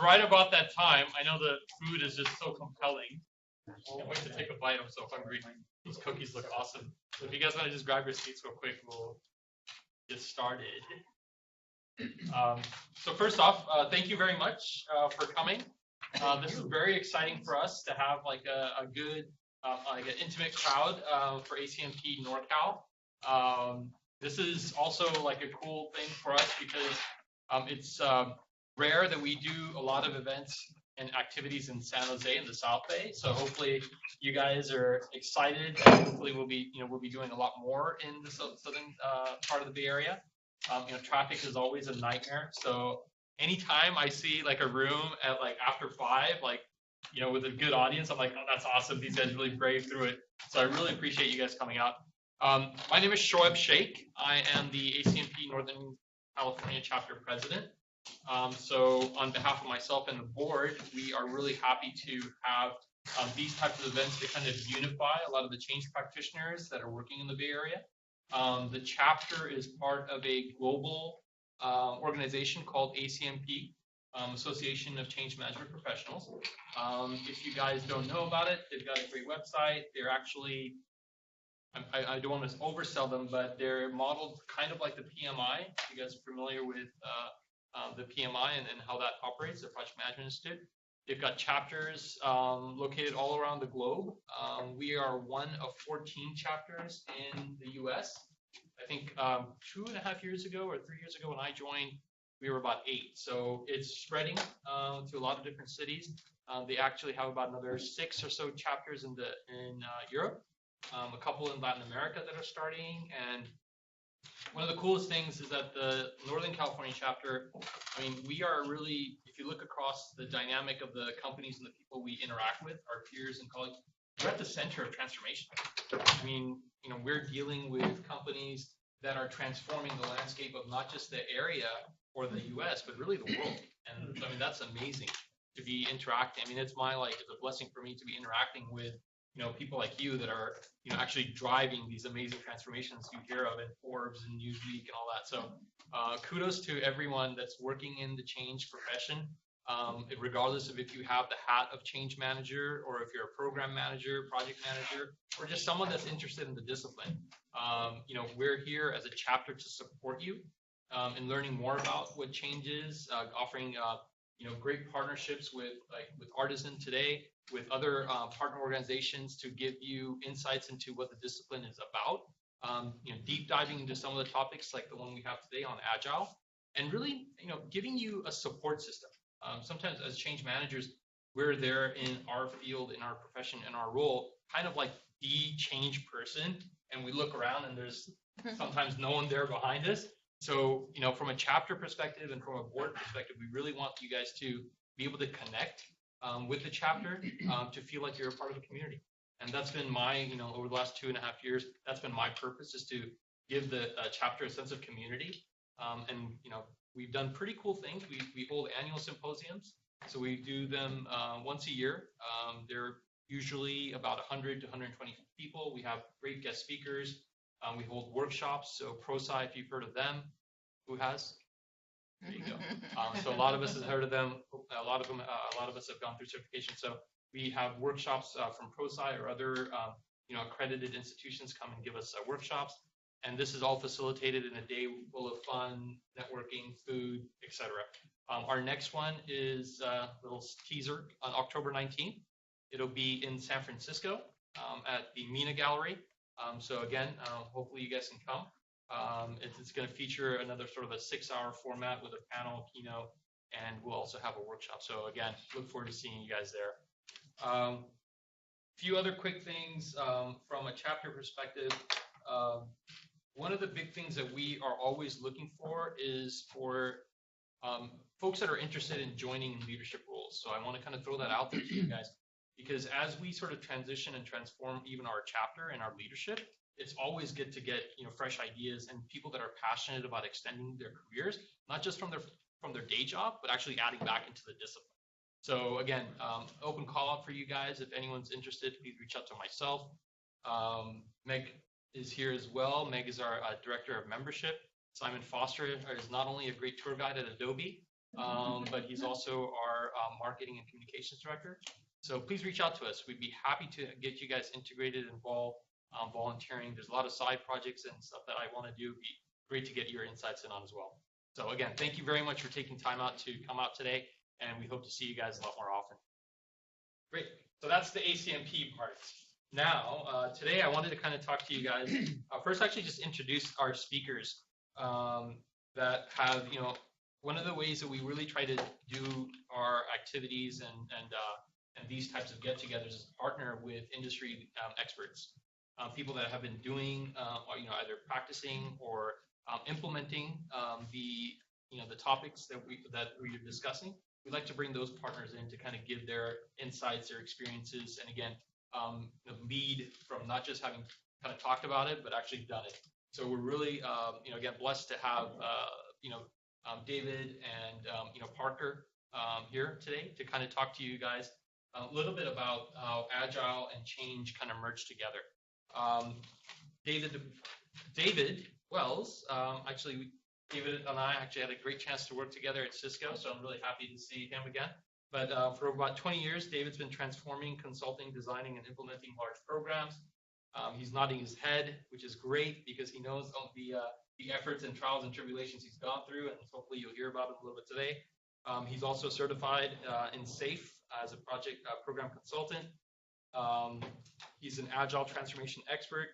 right about that time. I know the food is just so compelling. Can't wait to take a bite. I'm so hungry. These cookies look awesome. So if you guys want to just grab your seats real quick, we'll get started. So first off, thank you very much for coming. This is very exciting for us to have like a good, like an intimate crowd for ACMP NorCal. This is also like a cool thing for us because it's rare that we do a lot of events and activities in San Jose in the South Bay. So hopefully you guys are excited, and hopefully we'll be doing a lot more in the southern part of the Bay Area. Traffic is always a nightmare. So anytime I see like a room at like after 5, like, with a good audience, I'm like, oh, that's awesome. These guys really brave through it. So I really appreciate you guys coming out. My name is Shoaib Sheikh. I am the ACMP Northern California chapter president. So on behalf of myself and the board, we are really happy to have these types of events to kind of unify a lot of the change practitioners that are working in the Bay Area. The chapter is part of a global organization called ACMP, Association of Change Management Professionals. If you guys don't know about it, they've got a great website. They're actually, I don't want to oversell them, but they're modeled kind of like the PMI. If you guys are familiar with the PMI and how that operates, the Project Management Institute. They've got chapters located all around the globe. We are one of 14 chapters in the US. I think 2.5 years ago or 3 years ago when I joined, we were about 8. So it's spreading to a lot of different cities. They actually have about another 6 or so chapters in Europe, a couple in Latin America that are starting. And one of the coolest things is that the Northern California chapter, I mean, we are really, if you look across the dynamic of the companies and the people we interact with, our peers and colleagues, we're at the center of transformation. I mean, we're dealing with companies that are transforming the landscape of not just the area or the US, but really the world. And I mean, that's amazing to be interacting. I mean, it's a blessing for me to be interacting with people like you that are, actually driving these amazing transformations you hear of in Forbes and Newsweek and all that. So kudos to everyone that's working in the change profession, regardless of if you have the hat of change manager or if you're a program manager, project manager, or just someone that's interested in the discipline. We're here as a chapter to support you in learning more about what change is, offering great partnerships with Artizen today, with other partner organizations to give you insights into what the discipline is about, deep diving into some of the topics like the one we have today on Agile, and really, giving you a support system. Sometimes as change managers, we're there in our field, in our profession, in our role, kind of like the change person, and we look around and there's sometimes no one there behind us. So, from a chapter perspective and from a board perspective, we really want you guys to be able to connect with the chapter to feel like you're a part of the community. And that's been my, over the last 2.5 years, that's been my purpose, is to give the chapter a sense of community. And, we've done pretty cool things. We hold annual symposiums. So we do them once a year. They're usually about 100 to 120 people. We have great guest speakers. We hold workshops. So ProSci, if you've heard of them, who has? There you go. So a lot of us have heard of them. A lot of us have gone through certification. So we have workshops from ProSci or other, accredited institutions come and give us workshops. And this is all facilitated in a day full of fun, networking, food, etc. Our next one is a little teaser on October 19th. It'll be in San Francisco at the Mina Gallery. So again, hopefully you guys can come. It's going to feature another sort of a 6-hour format with a panel, keynote, and we'll also have a workshop. So again, look forward to seeing you guys there. Few other quick things from a chapter perspective. One of the big things that we are always looking for is for folks that are interested in joining leadership roles. So I want to kind of throw that out there to you guys, because as we sort of transition and transform even our chapter and our leadership, it's always good to get fresh ideas and people that are passionate about extending their careers, not just from their day job, but actually adding back into the discipline. So again, open call out for you guys. If anyone's interested, please reach out to myself. Meg is here as well. Meg is our director of membership. Simon Foster is not only a great tour guide at Adobe, but he's also our marketing and communications director. So please reach out to us. We'd be happy to get you guys integrated, involved, volunteering. There's a lot of side projects and stuff that I want to do. It'd be great to get your insights in on as well. So again, thank you very much for taking time out to come out today, and we hope to see you guys a lot more often. Great. So that's the ACMP part. Now, today I wanted to kind of talk to you guys. First, actually just introduce our speakers that have, one of the ways that we really try to do our activities and these types of get-togethers is partner with industry experts, people that have been doing, either practicing or implementing the topics that we're discussing. We'd like to bring those partners in to kind of give their insights, their experiences, and again, lead from not just having kind of talked about it, but actually done it. So we're really, again, blessed to have, David and, Parker here today to kind of talk to you guys a little bit about how Agile and change kind of merge together. David Wells, David and I actually had a great chance to work together at Cisco, so I'm really happy to see him again. But for about 20 years, David's been transforming, consulting, designing, and implementing large programs. He's nodding his head, which is great because he knows all the efforts and trials and tribulations he's gone through, and hopefully you'll hear about it a little bit today. He's also certified in SAFe as a program consultant. He's an Agile transformation expert.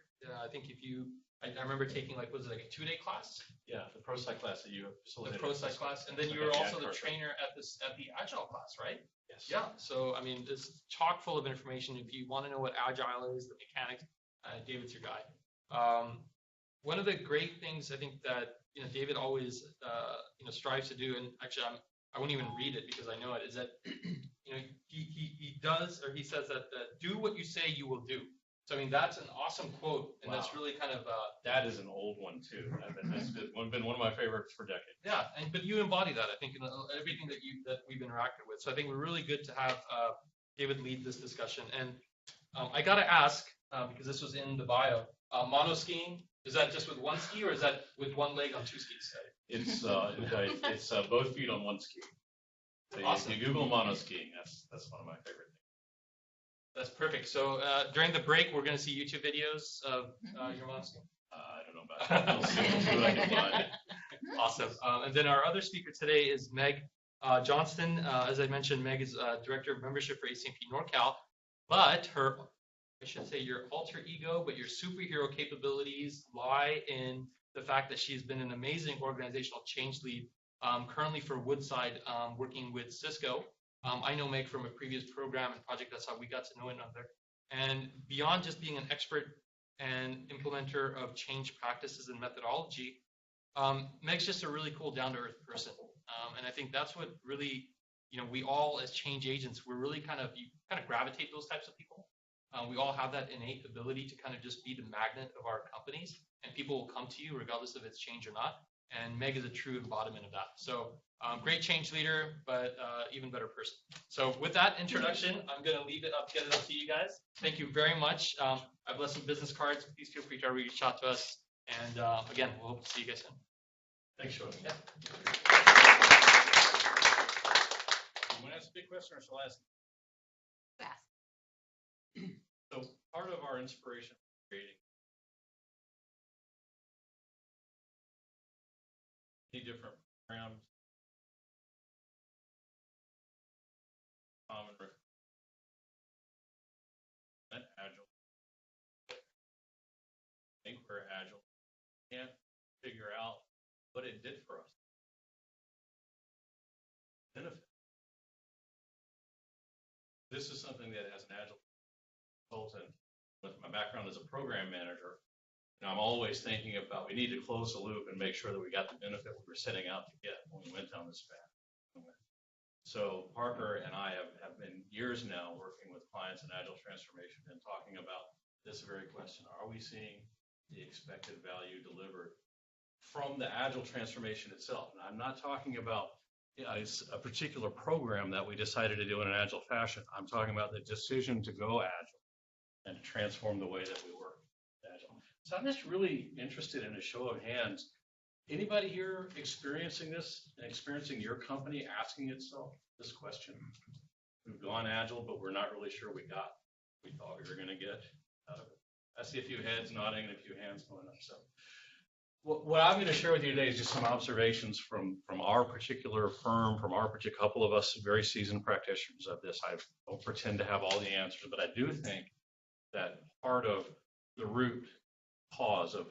I remember taking a 2-day class? Yeah, the ProSci class that you facilitated. The ProSci class, and then you were also the trainer at the Agile class, right? Yes. Yeah. So I mean, it's chock full of information. If you want to know what Agile is, the mechanics, David's your guy. One of the great things I think that David always strives to do, and actually I won't even read it because I know it, is that he says that do what you say you will do. So I mean that's an awesome quote, and wow. That's really kind of that is an old one too. That's been one of my favorites for decades. Yeah, but you embody that I think in everything that we've interacted with. So I think we're really good to have David lead this discussion. And I got to ask because this was in the bio, mono skiing, is that just with one ski or is that with one leg on 2 skis? It's both feet on one ski. So awesome. You Google mono skiing. That's one of my favorite things. That's perfect. So during the break, we're going to see YouTube videos of your mono skiing. I don't know about that. We'll see what I can find. Awesome. And then our other speaker today is Meg Johnston. As I mentioned, Meg is Director of Membership for ACMP NorCal, but your alter ego, but your superhero capabilities lie in the fact that she's been an amazing organizational change lead, currently for Woodside, working with Cisco. I know Meg from a previous program and project. That's how we got to know one another. And beyond just being an expert and implementer of change practices and methodology, Meg's just a really cool, down-to-earth person. And I think that's what really, we all as change agents, we're really kind of gravitate those types of people. We all have that innate ability to kind of just be the magnet of our companies, and people will come to you regardless if it's change or not. And Meg is a true embodiment of that. So great change leader, but even better person. So with that introduction, I'm going to leave it up, get it up to you guys. Thank you very much. I've left some business cards. Please feel free to reach out to us. And again, we'll hope to see you guys soon. Thanks, Sean. Yeah. You want to ask a big question or shall I ask? Fast. So part of our inspiration for creating different programs, common Agile. I think we're Agile. Can't figure out what it did for us. Benefit. This is something that as an Agile consultant, with my background as a program manager, I'm always thinking about we need to close the loop and make sure that we got the benefit we were setting out to get when we went down this path. So Parker and I have been years now working with clients in Agile transformation and talking about this very question. Are we seeing the expected value delivered from the Agile transformation itself? And I'm not talking about a particular program that we decided to do in an Agile fashion. I'm talking about the decision to go Agile and to transform the way that we work Agile. So I'm just really interested in a show of hands. Anybody here experiencing this and experiencing your company asking itself this question? We've gone Agile, but we're not really sure we thought we were going to get out of it. I see a few heads nodding and a few hands going up. So what I'm going to share with you today is just some observations from our particular firm, from our particular couple of us very seasoned practitioners of this. I don't pretend to have all the answers, but I do think that part of the root cause of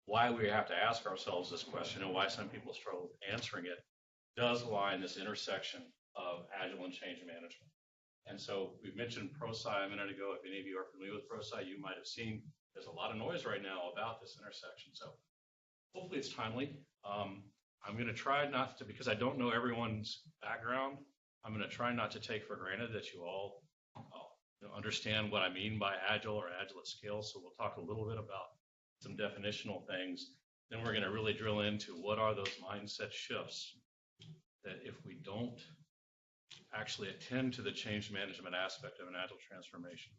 why we have to ask ourselves this question and why some people struggle with answering it does lie in this intersection of Agile and change management. And so we mentioned ProSci a minute ago. If any of you are familiar with ProSci, you might have seen there's a lot of noise right now about this intersection. So hopefully it's timely. I'm going to try not to, because I don't know everyone's background, I'm going to try not to take for granted that you all understand what I mean by Agile or Agile at scale. So we'll talk a little bit about some definitional things. Then we're going to really drill into what are those mindset shifts that if we don't actually attend to the change management aspect of an Agile transformation,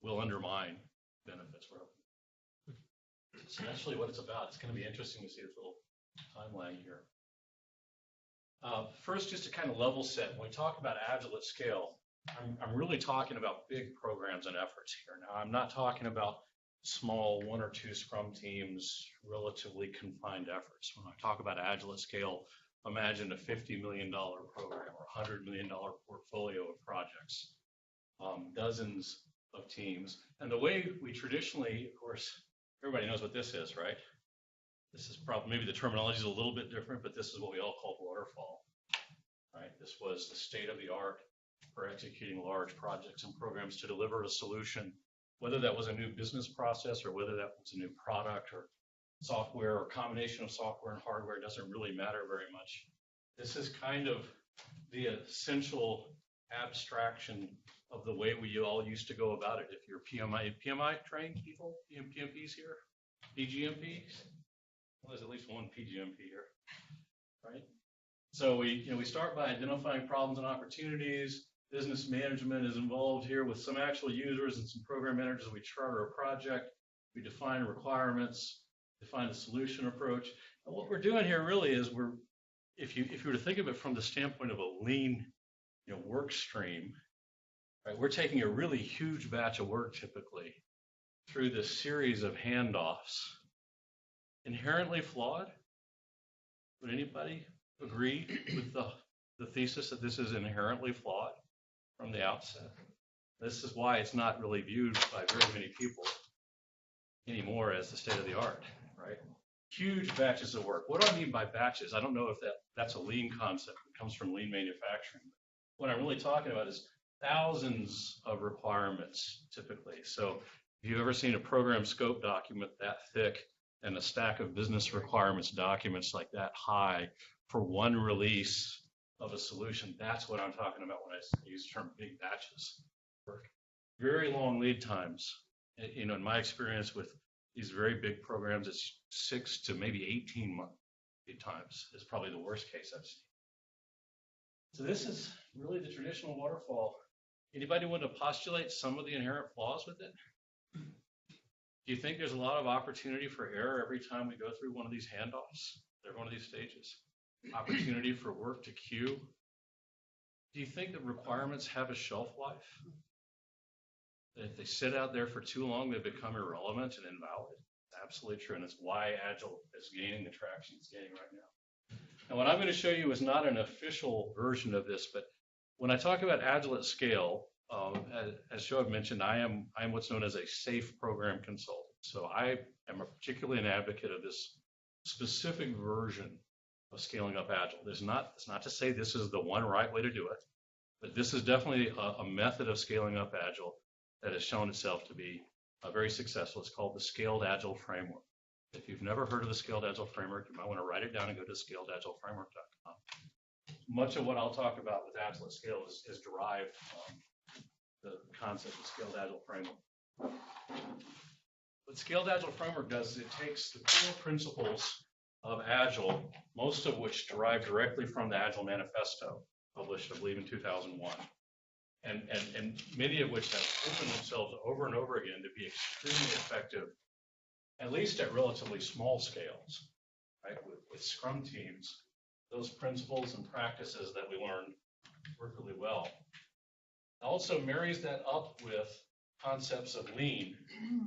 will undermine benefits. So that's really what it's about. It's going to be interesting to see this little timeline here. First, just to kind of level set, when we talk about Agile at scale, I'm really talking about big programs and efforts here. Now, I'm not talking about small 1 or 2 Scrum teams, relatively confined efforts. When I talk about Agile at scale, imagine a $50 million program or $100 million portfolio of projects, dozens of teams. And the way we traditionally, of course, everybody knows what this is, right? This is probably, maybe the terminology is a little bit different, but this is what we all call waterfall, right? This was the state of the art for executing large projects and programs to deliver a solution, whether that was a new business process or whether that was a new product or software or combination of software and hardware. It doesn't really matter very much. This is kind of the essential abstraction of the way we all used to go about it. If you're PMI trained people, PMPs here, PGMPs, well, there's at least one PGMP here, right? So we start by identifying problems and opportunities. Business management is involved here with some actual users and some program managers. We charter a project, we define requirements, define a solution approach. And what we're doing here really is if you were to think of it from the standpoint of a lean work stream, right, we're taking a really huge batch of work typically through this series of handoffs. Inherently flawed? Would anybody agree with the thesis that this is inherently flawed from the outset? This is why it's not really viewed by very many people anymore as the state of the art, right? Huge batches of work. What do I mean by batches? I don't know if that's a lean concept. It comes from lean manufacturing. What I'm really talking about is thousands of requirements typically. So if you've ever seen a program scope document that thick and a stack of business requirements documents like that high for one release of a solution, that's what I'm talking about when I use the term big batches work. Very long lead times. In my experience with these very big programs, it's 6 to maybe 18 month lead times is probably the worst case I've seen. So this is really the traditional waterfall. Anybody want to postulate some of the inherent flaws with it? Do you think there's a lot of opportunity for error every time we go through one of these handoffs? They're one of these stages. Opportunity for work to queue. Do you think that requirements have a shelf life? That if they sit out there for too long, they become irrelevant and invalid? Absolutely true, and it's why Agile is gaining the traction it's gaining right now. And what I'm going to show you is not an official version of this, but when I talk about Agile at scale, as Shoaib mentioned, I am what's known as a safe program consultant. So I am particularly an advocate of this specific version of scaling up Agile. It's not to say this is the one right way to do it, but this is definitely a method of scaling up Agile that has shown itself to be very successful. It's called the Scaled Agile Framework. If you've never heard of the Scaled Agile Framework, you might want to write it down and go to scaledagilepFramework.com. Much of what I'll talk about with Agile at scale is derived from the concept of Scaled Agile Framework. What Scaled Agile Framework does is it takes the core principles of Agile, most of which derive directly from the Agile Manifesto, published, I believe, in 2001, and many of which have proven themselves over and over again to be extremely effective, at least at relatively small scales, right? With Scrum teams, those principles and practices that we learned work really well. It also marries that up with concepts of lean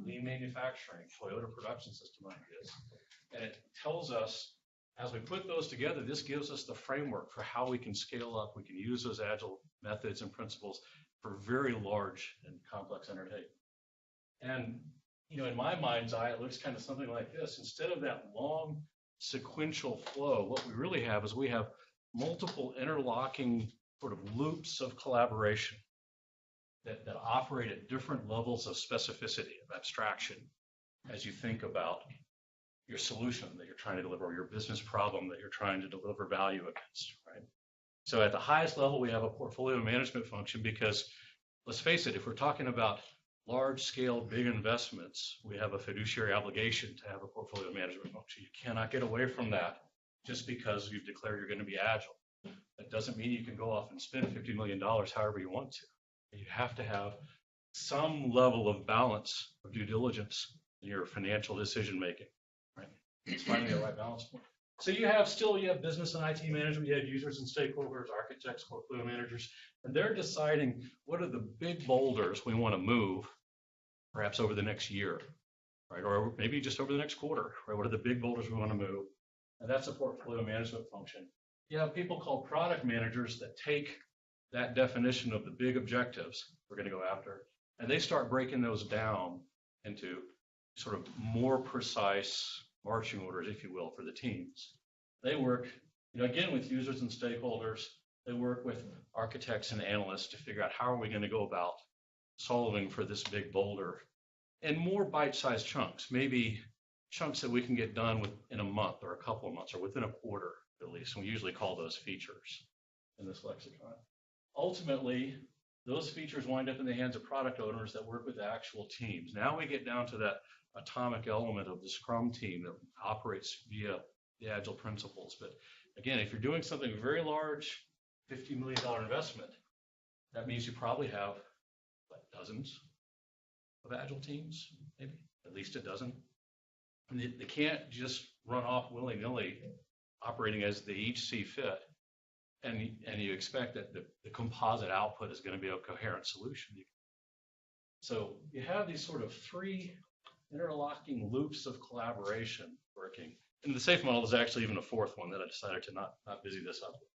manufacturing, Toyota production system ideas. And it tells us, as we put those together, this gives us the framework for how we can scale up. We can use those agile methods and principles for very large and complex undertakings. And, you know, in my mind's eye, it looks kind of something like this. Instead of that long sequential flow, what we really have is we have multiple interlocking sort of loops of collaboration that operate at different levels of specificity, of abstraction, as you think about your solution that you're trying to deliver, or your business problem that you're trying to deliver value against, right? So at the highest level, we have a portfolio management function because, let's face it, if we're talking about large scale, big investments, we have a fiduciary obligation to have a portfolio management function. You cannot get away from that just because you've declared you're going to be agile. That doesn't mean you can go off and spend $50 million however you want to. You have to have some level of balance of due diligence in your financial decision making, right? It's finding the right balance point. So you have business and IT management, you have users and stakeholders, architects, portfolio managers, and they're deciding what are the big boulders we want to move, perhaps over the next year, right? Or maybe just over the next quarter, right? What are the big boulders we want to move? And that's a portfolio management function. You have people called product managers that take that definition of the big objectives we're going to go after, and they start breaking those down into sort of more precise marching orders, if you will, for the teams. They work, you know, again, with users and stakeholders. They work with architects and analysts to figure out how are we going to go about solving for this big boulder in more bite-sized chunks, maybe chunks that we can get done in a month or a couple of months or within a quarter at least. And we usually call those features in this lexicon. Ultimately, those features wind up in the hands of product owners that work with the actual teams. Now we get down to that atomic element of the Scrum team that operates via the Agile principles. But again, if you're doing something very large, $50 million investment, that means you probably have dozens of Agile teams, maybe at least a dozen. And they can't just run off willy-nilly, operating as they each see fit. And you expect that the composite output is going to be a coherent solution. So you have these sort of three interlocking loops of collaboration working. And the SAFe model is actually even a fourth one that I decided to not busy this up with.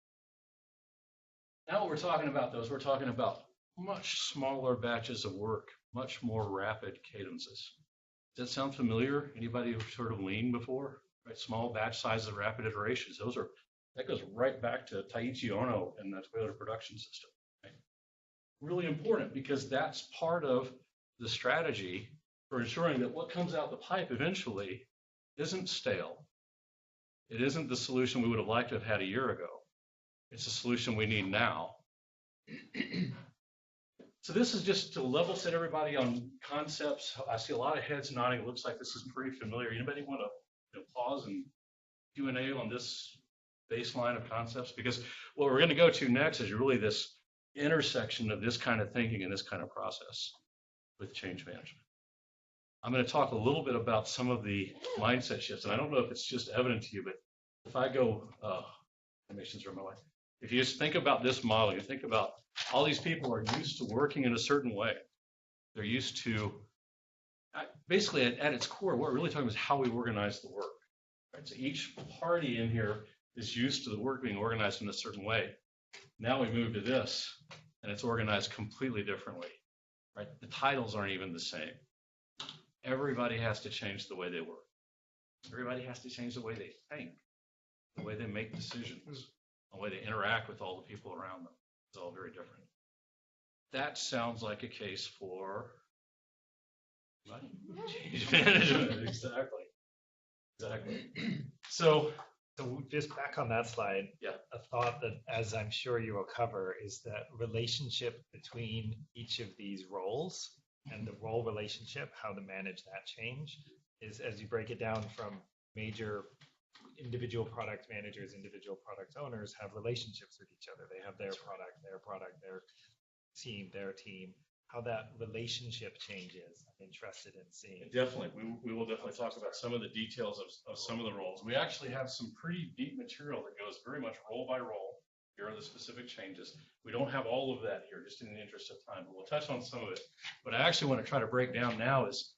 Now what we're talking about, we're talking about much smaller batches of work, much more rapid cadences. Does that sound familiar? Anybody who's heard of lean before? Right? Small batch sizes, rapid iterations. That goes right back to Taiichi Ohno and the Toyota production system. Right? Really important because that's part of the strategy for ensuring that what comes out the pipe eventually isn't stale. It isn't the solution we would have liked to have had a year ago. It's a solution we need now. So this is just to level set everybody on concepts. I see a lot of heads nodding. It looks like this is pretty familiar. Anybody want to pause and Q&A on this baseline of concepts? Because what we're going to go to next is really this intersection of this kind of thinking and this kind of process with change management. I'm going to talk a little bit about some of the mindset shifts, and I don't know if it's just evident to you, but if I go, animations are my way. If you just think about this model, you think about all these people are used to working in a certain way. They're used to, basically at its core, what we're really talking about is how we organize the work. Right? So each party in here is used to the work being organized in a certain way. Now we move to this, and it's organized completely differently. Right? The titles aren't even the same. Everybody has to change the way they work. Everybody has to change the way they think, the way they make decisions, the way they interact with all the people around them. It's all very different. That sounds like a case for change management. Exactly. So just back on that slide, yeah. A thought that, as I'm sure you will cover, is that relationship between each of these roles and the role relationship, how to manage that change, is as you break it down from major individual product managers, individual product owners have relationships with each other. They have their product, their team, how that relationship changes. I'm interested in seeing. Definitely. We will definitely talk about some of the details of some of the roles. We actually have some pretty deep material that goes very much role by role. Here are the specific changes. We don't have all of that here, just in the interest of time, but we'll touch on some of it. What I actually want to try to break down now is,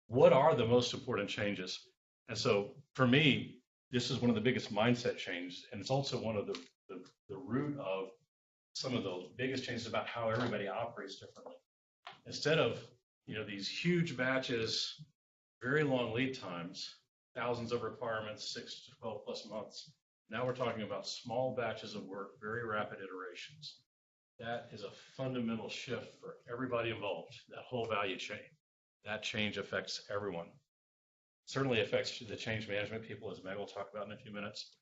what are the most important changes? And so for me, this is one of the biggest mindset changes, and it's also one of the root of some of the biggest changes about how everybody operates differently. Instead of, these huge batches, very long lead times, thousands of requirements, 6 to 12 plus months. Now we're talking about small batches of work, very rapid iterations. That is a fundamental shift for everybody involved, that whole value chain. That change affects everyone. Certainly affects the change management people, as Meg will talk about in a few minutes,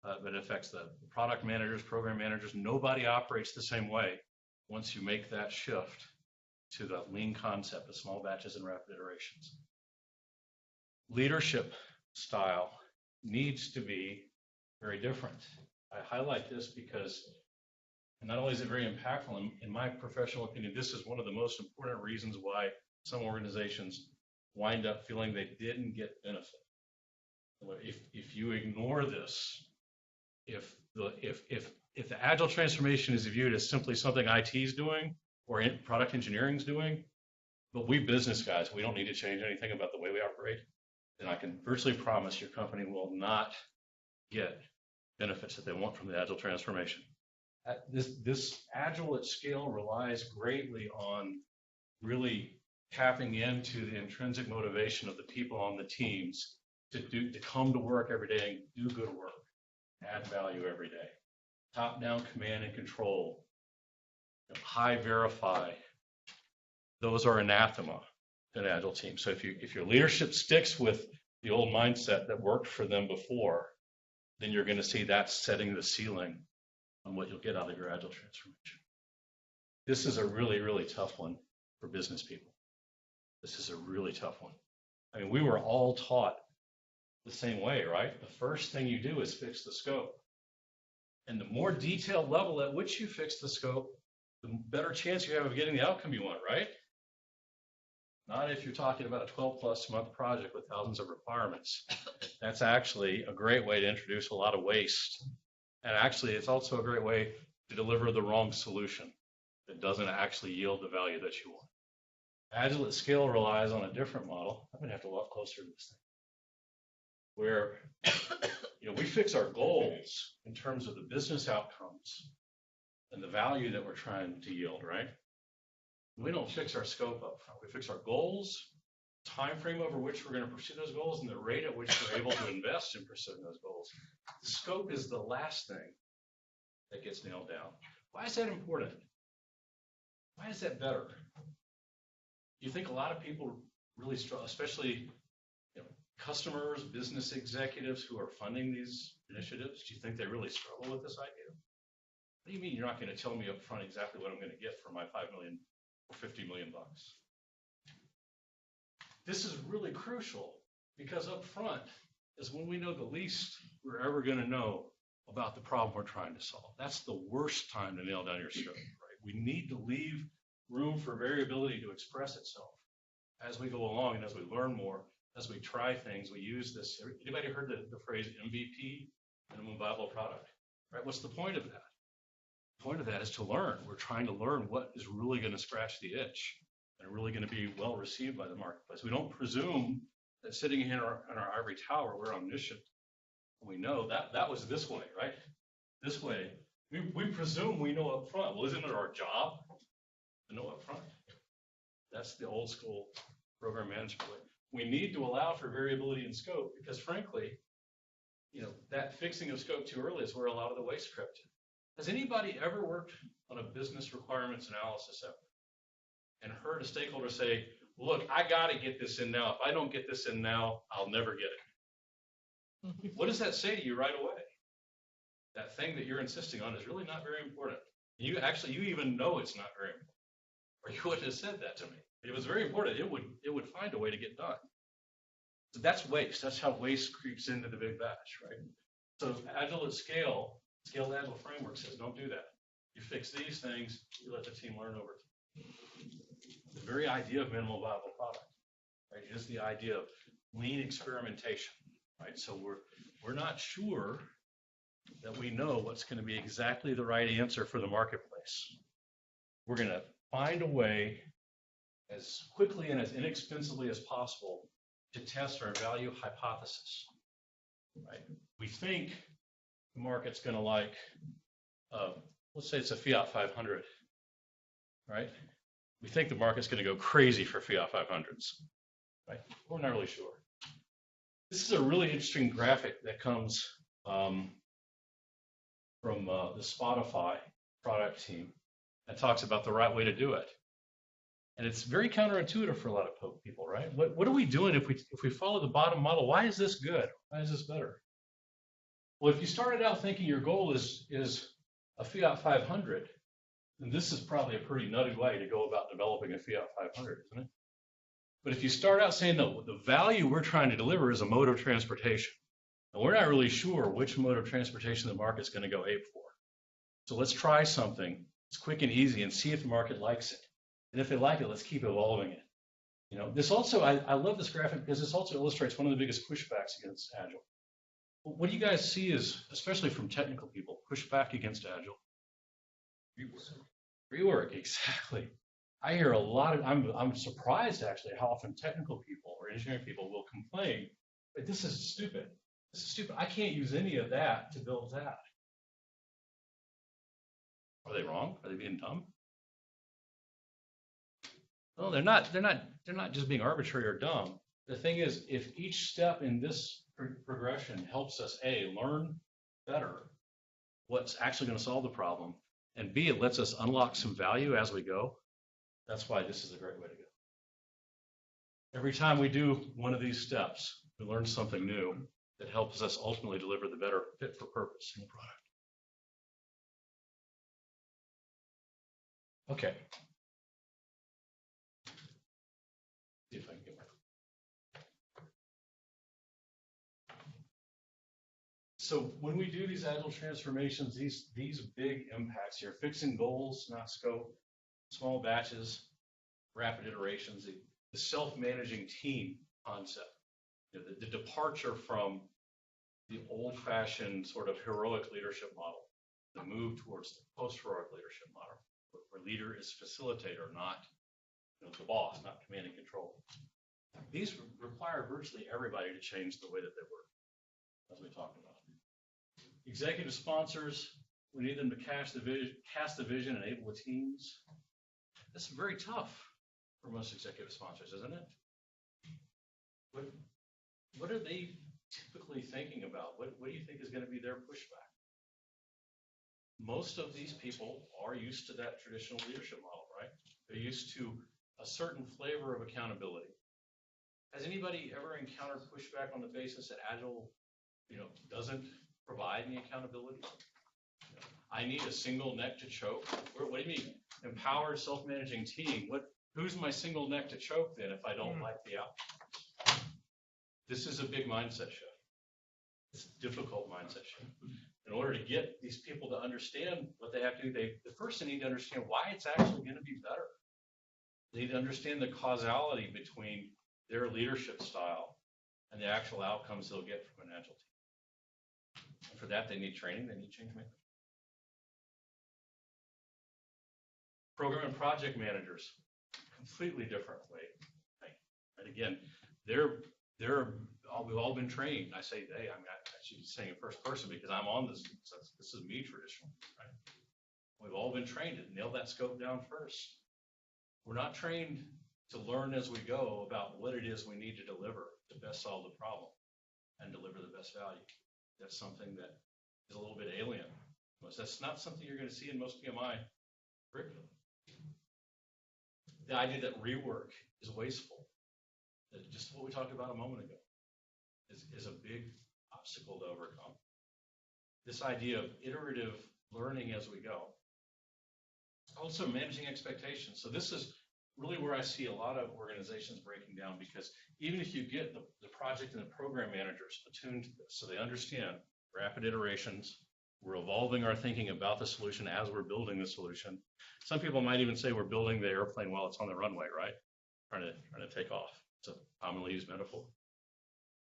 but it affects the product managers, program managers. Nobody operates the same way once you make that shift to the lean concept of small batches and rapid iterations. Leadership style needs to be very different. I highlight this because not only is it very impactful, in my professional opinion, this is one of the most important reasons why some organizations wind up feeling they didn't get benefit. If you ignore this, if the agile transformation is viewed as simply something IT is doing or product engineering is doing, but we business guys, we don't need to change anything about the way we operate, then I can virtually promise your company will not get benefits that they want from the agile transformation. This agile at scale relies greatly on really tapping into the intrinsic motivation of the people on the teams to come to work every day and do good work, add value every day. Top-down command and control, high verify, those are anathema to an agile team. So if your leadership sticks with the old mindset that worked for them before, then you're going to see that setting the ceiling on what you'll get out of your agile transformation. This is a really, really tough one for business people. This is a really tough one. I mean, we were all taught the same way, right? The first thing you do is fix the scope. And the more detailed level at which you fix the scope, the better chance you have of getting the outcome you want, right? Not if you're talking about a 12-plus month project with thousands of requirements. That's actually a great way to introduce a lot of waste. And actually, it's also a great way to deliver the wrong solution that doesn't actually yield the value that you want. Agile at scale relies on a different model. I'm going to have to walk closer to this thing. Where we fix our goals in terms of the business outcomes and the value that we're trying to yield, right? We don't fix our scope up front. We fix our goals, time frame over which we're going to pursue those goals, and the rate at which we're able to invest in pursuing those goals. The scope is the last thing that gets nailed down. Why is that important? Why is that better? You think a lot of people really struggle, especially customers, business executives who are funding these initiatives? Do you think they really struggle with this idea? What do you mean you're not going to tell me up front exactly what I'm going to get for my $5 million or $50 million bucks? This is really crucial because up front is when we know the least we're ever going to know about the problem we're trying to solve. That's the worst time to nail down your scope, right? We need to leave room for variability to express itself as we go along and as we learn more, as we try things. We use this. Anybody heard the phrase MVP, minimum viable product, right? What's the point of that? The point of that is to learn. We're trying to learn what is really going to scratch the itch and really going to be well received by the marketplace. We don't presume that sitting here in our ivory tower, we're omniscient. We know that was this way, right? This way. We presume we know up front. Well, isn't it our job to know up front? That's the old school program management way. We need to allow for variability in scope because, frankly, that fixing of scope too early is where a lot of the waste crept in. Has anybody ever worked on a business requirements analysis effort and heard a stakeholder say, look, I got to get this in now. If I don't get this in now, I'll never get it. What does that say to you right away? That thing that you're insisting on is really not very important. You even know it's not very important, or you wouldn't have said that to me. If it was very important, it would find a way to get done. So that's waste. That's how waste creeps into the big batch, right? So Agile at scale, scaled Agile framework says don't do that. You fix these things, you let the team learn over time. The very idea of minimal viable product, right, is the idea of lean experimentation, right? So we're not sure that we know what's going to be exactly the right answer for the marketplace. We're going to find a way as quickly and as inexpensively as possible to test our value hypothesis, right? We think the market's going to like, let's say it's a Fiat 500, right? We think the market's going to go crazy for Fiat 500s, right? We're not really sure. This is a really interesting graphic that comes from the Spotify product team that talks about the right way to do it. And it's very counterintuitive for a lot of people, right? What are we doing if we follow the bottom model? Why is this good? Why is this better? Well, if you started out thinking your goal is a Fiat 500, then this is probably a pretty nutty way to go about developing a Fiat 500, isn't it? But if you start out saying, no, the value we're trying to deliver is a mode of transportation, and we're not really sure which mode of transportation the market's going to go ape for. So let's try something. It's quick and easy and see if the market likes it. And if they like it, let's keep evolving it. You know, this also, I love this graphic because this also illustrates one of the biggest pushbacks against Agile. What do you guys see is, especially from technical people, pushback against Agile? Rework, exactly. I hear a lot of, I'm surprised actually how often technical people or engineering people will complain, but this is stupid. This is stupid. I can't use any of that to build that. Are they wrong? Are they being dumb? No, they're not just being arbitrary or dumb. The thing is, if each step in this progression helps us, A, learn better what's actually going to solve the problem, and B, it lets us unlock some value as we go, that's why this is a great way to go. Every time we do one of these steps, we learn something new that helps us ultimately deliver the better fit for purpose in the product. Okay. See if I can get my. So when we do these Agile transformations, these big impacts here, fixing goals, not scope, small batches, rapid iterations, the self-managing team concept, you know, the departure from the old-fashioned sort of heroic leadership model, the move towards the post-heroic leadership model, where leader is facilitator, not, you know, the boss, not command and control. These require virtually everybody to change the way that they work, as we talked about. Executive sponsors, we need them to cast the vision, enable the teams. This is very tough for most executive sponsors, isn't it? What are they typically thinking about? What do you think is going to be their pushback? Most of these people are used to that traditional leadership model, right? They're used to a certain flavor of accountability. Has anybody ever encountered pushback on the basis that Agile, you know, doesn't provide any accountability? I need a single neck to choke. What do you mean? Empowered self-managing team. Who's my single neck to choke then if I don't like the outcome? This is a big mindset shift. It's a difficult mindset shift. In order to get these people to understand what they have to do, they first need to understand why it's actually going to be better. They need to understand the causality between their leadership style and the actual outcomes they'll get from an Agile team. And for that, they need training, they need change management. Program and project managers, completely different way. And again, we've all been trained. I say they, I'm actually saying in first person because I'm on this. So this is me traditionally, right? We've all been trained to nail that scope down first. We're not trained to learn as we go about what it is we need to deliver to best solve the problem and deliver the best value. That's something that is a little bit alien. That's not something you're going to see in most PMI curriculum. The idea that rework is wasteful, just what we talked about a moment ago, is a big obstacle to overcome. This idea of iterative learning as we go. Also managing expectations. So this is really where I see a lot of organizations breaking down, because even if you get the project and the program managers attuned to this, so they understand rapid iterations, We're evolving our thinking about the solution as we're building the solution. Some people might even say we're building the airplane while it's on the runway, right? Trying to take off. It's a commonly used metaphor.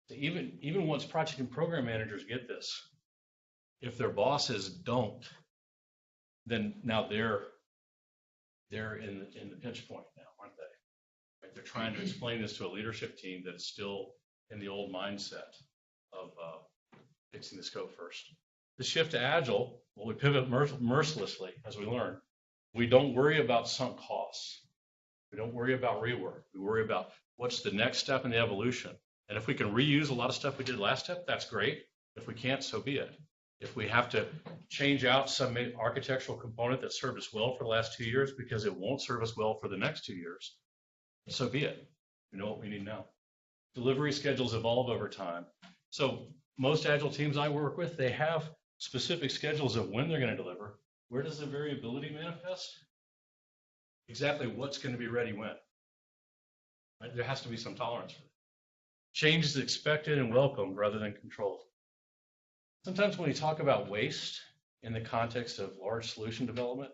So even once project and program managers get this, if their bosses don't, then now they're in the pinch point now, aren't they? Like they're trying to explain this to a leadership team that is still in the old mindset of fixing the scope first. The shift to Agile, well, we pivot mercilessly as we learn. We don't worry about sunk costs. We don't worry about rework. We worry about what's the next step in the evolution. And if we can reuse a lot of stuff we did last step, that's great. If we can't, so be it. If we have to change out some architectural component that served us well for the last 2 years because it won't serve us well for the next 2 years, so be it. We know what we need now. Delivery schedules evolve over time. So most Agile teams I work with, they have specific schedules of when they're going to deliver. Where does the variability manifest? Exactly what's going to be ready when. Right? There has to be some tolerance for that. Change is expected and welcomed rather than controlled. Sometimes when we talk about waste in the context of large solution development,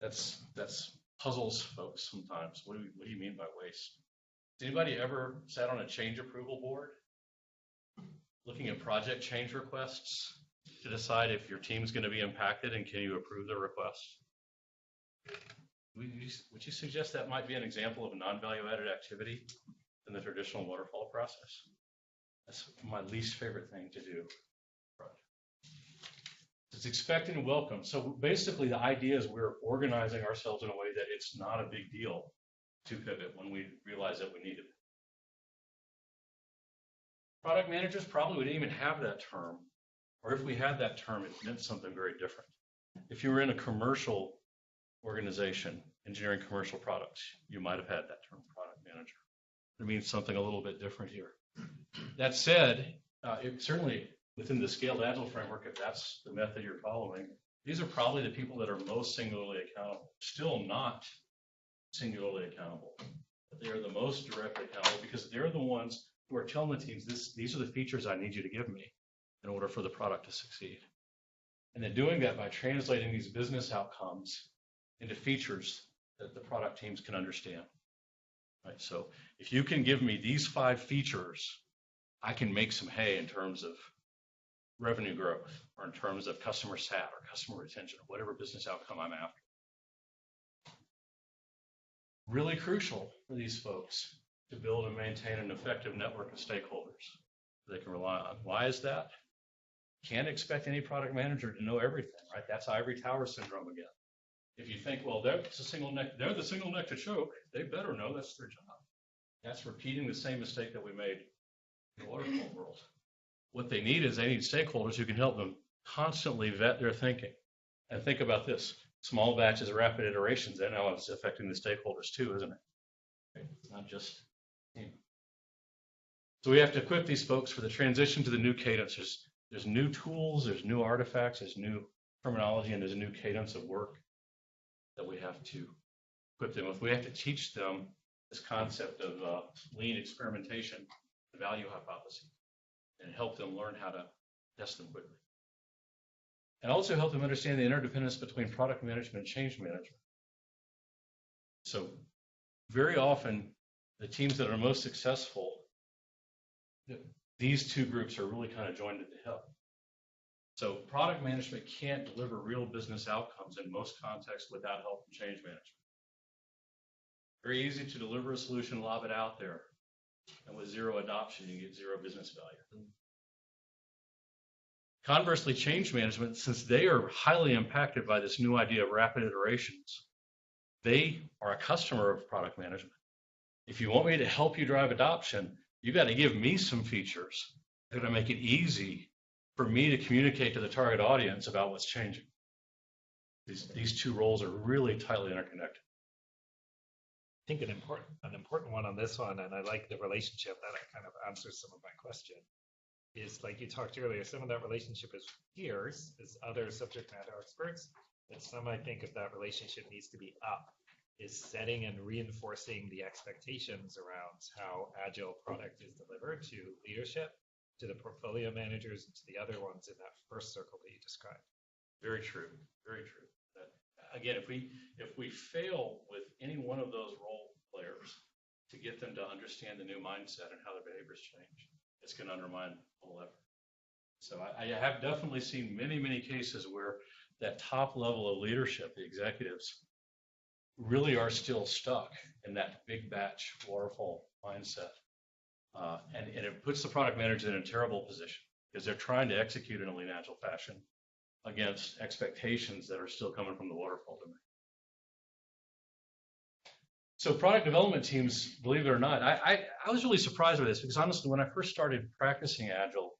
that's puzzles folks sometimes. What do you mean by waste? Has anybody ever sat on a change approval board looking at project change requests to decide if your team's going to be impacted and can you approve the request? Would you suggest that might be an example of a non-value added activity in the traditional waterfall process? That's my least favorite thing to do. It's expected and welcome. So basically the idea is we're organizing ourselves in a way that it's not a big deal to pivot when we realize that we need it. Product managers probably wouldn't even have that term, or if we had that term, it meant something very different. If you were in a commercial organization, engineering commercial products, you might have had that term, product manager. It means something a little bit different here. That said, it certainly within the scaled Agile framework, if that's the method you're following, these are probably the people that are most singularly accountable. Still not singularly accountable, but they are the most directly accountable because they're the ones who are telling the teams, these are the features I need you to give me in order for the product to succeed. And then doing that by translating these business outcomes into features that the product teams can understand. Right? So if you can give me these 5 features, I can make some hay in terms of revenue growth or in terms of customer sat or customer retention or whatever business outcome I'm after. Really crucial for these folks to build and maintain an effective network of stakeholders they can rely on. Why is that? Can't expect any product manager to know everything, right? That's ivory tower syndrome again. If you think, well, they're the single neck to choke, they better know that's their job. That's repeating the same mistake that we made in the waterfall world. What they need is they need stakeholders who can help them constantly vet their thinking. And think about this, small batches, rapid iterations, and now it's affecting the stakeholders too, isn't it? It's not just team. So we have to equip these folks for the transition to the new cadence. There's new tools, there's new artifacts, there's new terminology, and there's a new cadence of work that we have to equip them with. We have to teach them this concept of lean experimentation, the value hypothesis, and help them learn how to test them quickly. And also help them understand the interdependence between product management and change management. So very often, the teams that are most successful, these two groups are really kind of joined at the hip. So product management can't deliver real business outcomes in most contexts without help from change management. Very easy to deliver a solution, lob it out there. And with zero adoption, you get zero business value. Conversely, change management, since they are highly impacted by this new idea of rapid iterations, they are a customer of product management. If you want me to help you drive adoption, you got to give me some features that are going to make it easy for me to communicate to the target audience about what's changing. These two roles are really tightly interconnected. I think an important one on this one, and I like the relationship that kind of answers some of my question, is like you talked earlier, some of that relationship is peers, is other subject matter experts, but some I think of that relationship needs to be up, is setting and reinforcing the expectations around how Agile product is delivered to leadership, to the portfolio managers, and to the other ones in that first circle that you described. Very true. Very true. Again, if we fail with any one of those role players to get them to understand the new mindset and how their behaviors change, it's going to undermine the whole effort. So I have definitely seen many cases where that top level of leadership, the executives, really are still stuck in that big batch waterfall mindset. And it puts the product manager in a terrible position because they're trying to execute in a lean agile fashion against expectations that are still coming from the waterfall domain. So product development teams, believe it or not, I was really surprised by this because honestly, when I first started practicing Agile,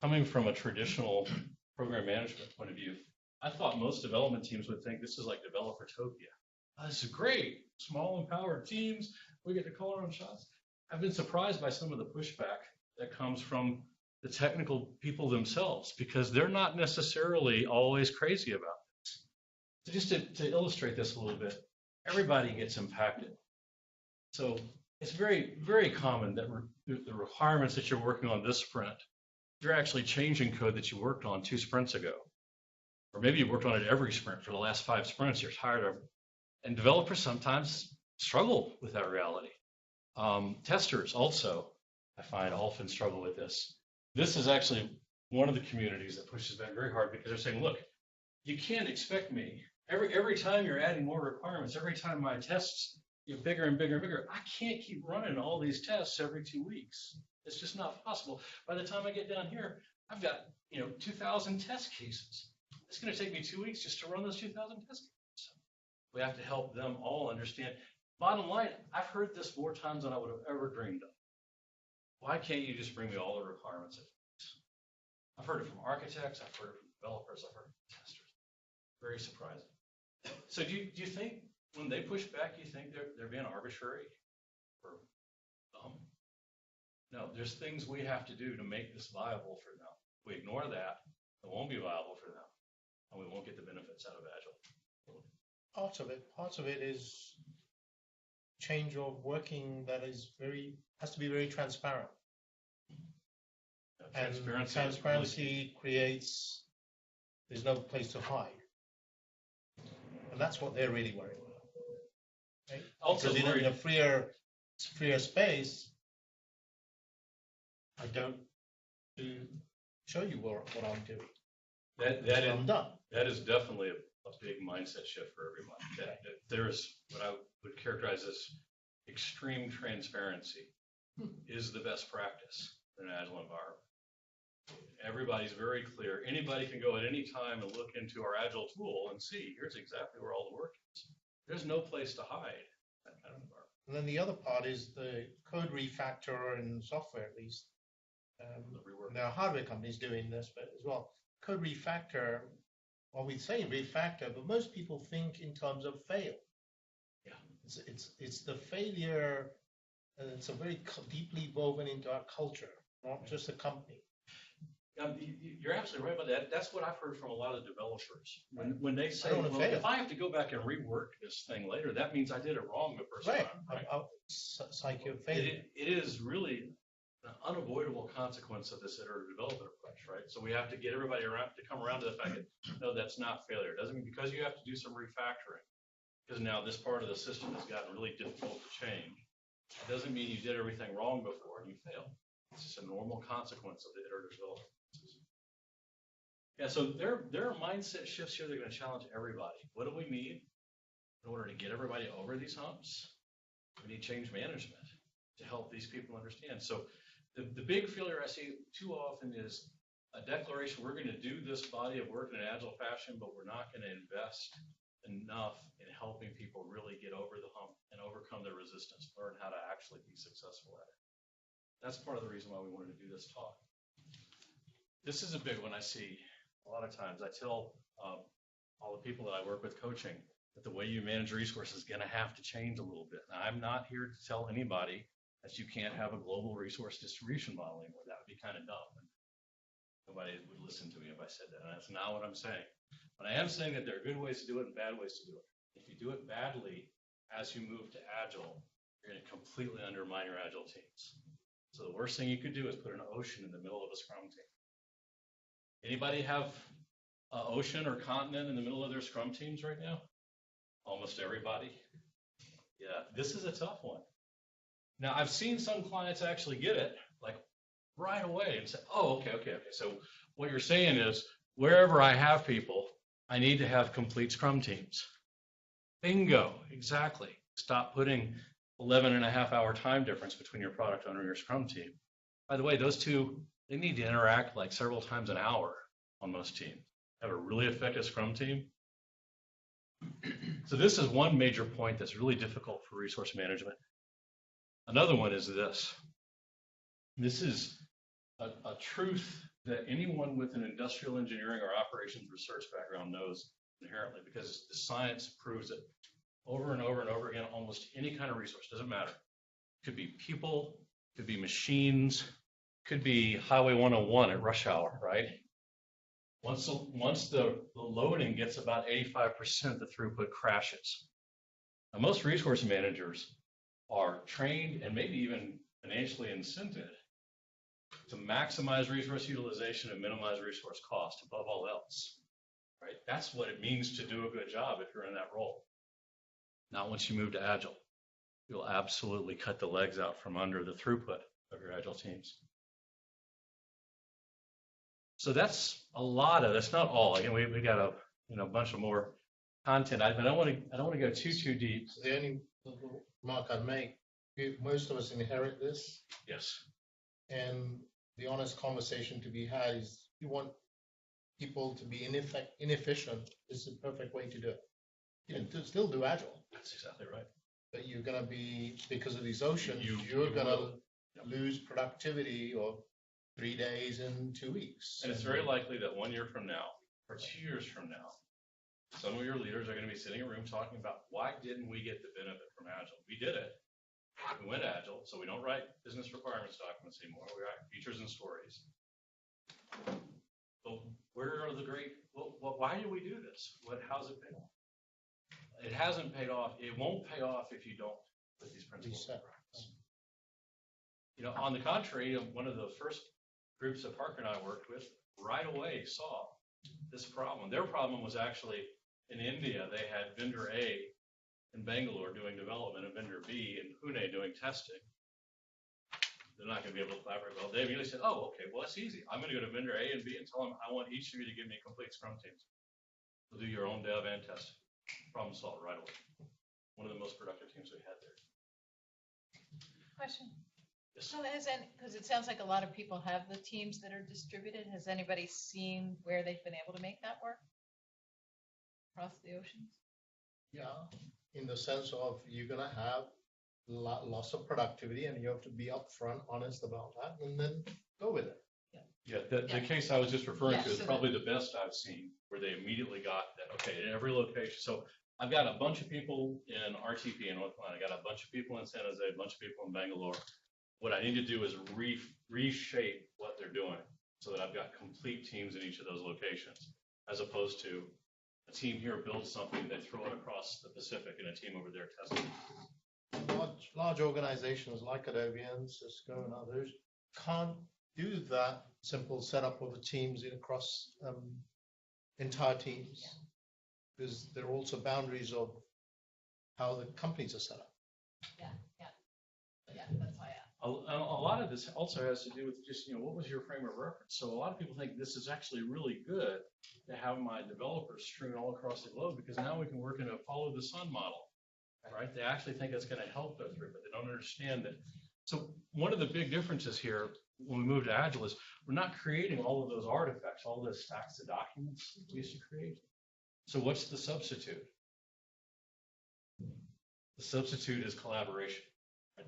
coming from a traditional program management point of view, I thought most development teams would think this is like developertopia. Oh, this is great, small empowered teams, we get to call our own shots. I've been surprised by some of the pushback that comes from the technical people themselves because they're not necessarily always crazy about this. So just to illustrate this a little bit, everybody gets impacted. So it's very common that the requirements that you're working on this sprint, you're actually changing code that you worked on 2 sprints ago. Or maybe you worked on it every sprint for the last 5 sprints, you're tired of it. And developers sometimes struggle with that reality. Testers also, I find, often struggle with this. This is actually one of the communities that pushes back very hard because they're saying, look, you can't expect me. Every time you're adding more requirements, every time my tests get bigger and bigger and bigger, I can't keep running all these tests every 2 weeks. It's just not possible. By the time I get down here, I've got 2,000 test cases. It's going to take me 2 weeks just to run those 2,000 test cases. We have to help them all understand. Bottom line, I've heard this more times than I would have ever dreamed of. Why can't you just bring me all the requirements at once? I've heard it from architects, I've heard it from developers, I've heard it from testers. Very surprising. So do you think when they push back, you think they're being arbitrary or dumb? No, there's things we have to do to make this viable for them. If we ignore that, it won't be viable for them, and we won't get the benefits out of Agile. Part of it is change of working that has to be very transparent. Transparency creates, there's no place to hide. And that's what they're really worried about. Right? Also, because in a freer space, I don't show you what I'm doing. I'm done. That is definitely a big mindset shift for everybody. That there's what I would characterize as extreme transparency is the best practice in an Agile environment. Everybody's very clear. Anybody can go at any time and look into our Agile tool and see, here's exactly where all the work is. There's no place to hide that kind of environment. And then the other part is the code refactor in software, at least. There are hardware companies doing this, but as well, code refactor, well, we say refactor, but most people think in terms of fail. Yeah. It's the failure, and it's a very deeply woven into our culture, not just a company. You're absolutely right about that. That's what I've heard from a lot of developers. When they say, well, if I have to go back and rework this thing later, that means I did it wrong the first time. Right. Psyche of failure. It is really an unavoidable consequence of this iterative development approach, right? So we have to get everybody to come around to the fact that, no, that's not failure. It doesn't mean because you have to do some refactoring, because now this part of the system has gotten really difficult to change. It doesn't mean you did everything wrong before and you failed. It's just a normal consequence of the iterative development. Yeah, so there are mindset shifts here that are going to challenge everybody. What do we need in order to get everybody over these humps? We need change management to help these people understand. So the big failure I see too often is a declaration, we're going to do this body of work in an Agile fashion, but we're not going to invest enough in helping people really get over the hump and overcome their resistance, learn how to actually be successful at it. That's part of the reason why we wanted to do this talk. This is a big one I see a lot of times. I tell all the people that I work with coaching that the way you manage resources is going to have to change a little bit. Now, I'm not here to tell anybody that you can't have a global resource distribution model anymore. That would be kind of dumb. Nobody would listen to me if I said that, and that's not what I'm saying. But I am saying that there are good ways to do it and bad ways to do it. If you do it badly, as you move to Agile, you're going to completely undermine your Agile teams. So the worst thing you could do is put an ocean in the middle of a Scrum team. Anybody have ocean or continent in the middle of their Scrum teams right now? Almost everybody. Yeah, this is a tough one. Now, I've seen some clients actually get it, like right away and say, oh, okay. So what you're saying is, wherever I have people, I need to have complete Scrum teams. Bingo, exactly. Stop putting 11.5-hour time difference between your product owner and your Scrum team. By the way, those two, they need to interact like several times an hour on most teams. Have a really effective Scrum team. So this is one major point that's really difficult for resource management. Another one is this. This is a truth that anyone with an industrial engineering or operations research background knows inherently, because the science proves it over and over and over again. Almost any kind of resource, doesn't matter. Could be people, could be machines, could be Highway 101 at rush hour, right? Once the loading gets about 85%, the throughput crashes. Now, most resource managers are trained and maybe even financially incented to maximize resource utilization and minimize resource cost above all else, right? That's what it means to do a good job if you're in that role. Now, once you move to Agile, you'll absolutely cut the legs out from under the throughput of your Agile teams. So that's a lot of, that's not all. Again, we got a bunch of more content. But I don't want to go too deep. So the only remark I'd make, most of us inherit this. Yes. And the honest conversation to be had is, you want people to be inefficient. This is the perfect way to do it. You can still do Agile. That's exactly right. But you're going to be, because of these oceans, you're you going to Yep. lose productivity or 3 days in 2 weeks. And it's very likely that 1 year from now, or 2 years from now, some of your leaders are going to be sitting in a room talking about, why didn't we get the benefit from Agile? We did it. We went Agile, so we don't write business requirements documents anymore. We write features and stories. But where are the great, why did we do this? How's it paid off? It hasn't paid off. It won't pay off if you don't put these principles in practice. On the contrary, one of the first groups that Parker and I worked with right away saw this problem. Their problem was actually in India. They had vendor A in Bangalore doing development and vendor B in Pune doing testing. They're not going to be able to collaborate well. They immediately said, oh, okay, well, that's easy. I'm going to go to vendor A and B and tell them, I want each of you to give me complete Scrum teams. So do your own dev and testing. Problem solved right away. One of the most productive teams we had there. Question. Yes. So because it sounds like a lot of people have the teams that are distributed. Has anybody seen where they've been able to make that work across the oceans? Yeah, in the sense of, you're going to have loss of productivity, and you have to be upfront, honest about that, and then go with it. Yeah, the case I was just referring to is so probably the best I've seen, where they immediately got that, okay, in every location. So I've got a bunch of people in RTP in North Carolina, I got a bunch of people in San Jose, a bunch of people in Bangalore. What I need to do is reshape what they're doing so that I've got complete teams in each of those locations, as opposed to a team here builds something, they throw it across the Pacific, and a team over there testing. Large organizations like Adobe and Cisco and others can't do that simple setup of the teams across entire teams, because there are also boundaries of how the companies are set up. Yeah, that's why I asked. A lot of this also has to do with just, what was your frame of reference? So a lot of people think this is actually really good to have my developers strewn all across the globe, because now we can work in a follow the sun model, right? They actually think it's going to help go through, but they don't understand it. So one of the big differences here when we move to Agile is we're not creating all of those artifacts, all those stacks of documents we used to create. So what's the substitute? The substitute is collaboration.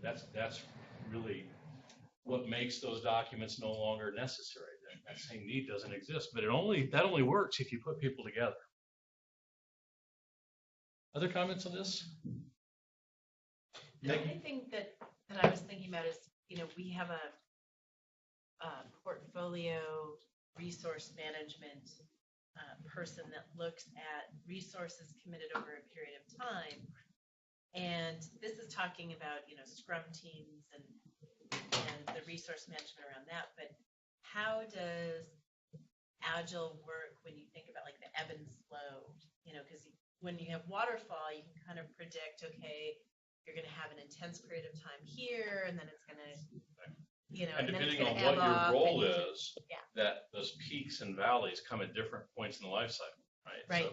That's really what makes those documents no longer necessary. That same need doesn't exist, but that only works if you put people together. Other comments on this? The only thing that I was thinking about is, we have a portfolio resource management person that looks at resources committed over a period of time. And this is talking about, Scrum teams and the resource management around that. But how does Agile work when you think about like the ebb and flow, because when you have waterfall, you can kind of predict, okay, you're going to have an intense period of time here, and then it's going to, And then it's depending going on to what ebb your off. role and- is, Yeah. that those peaks and valleys come at different points in the life cycle, right? Right.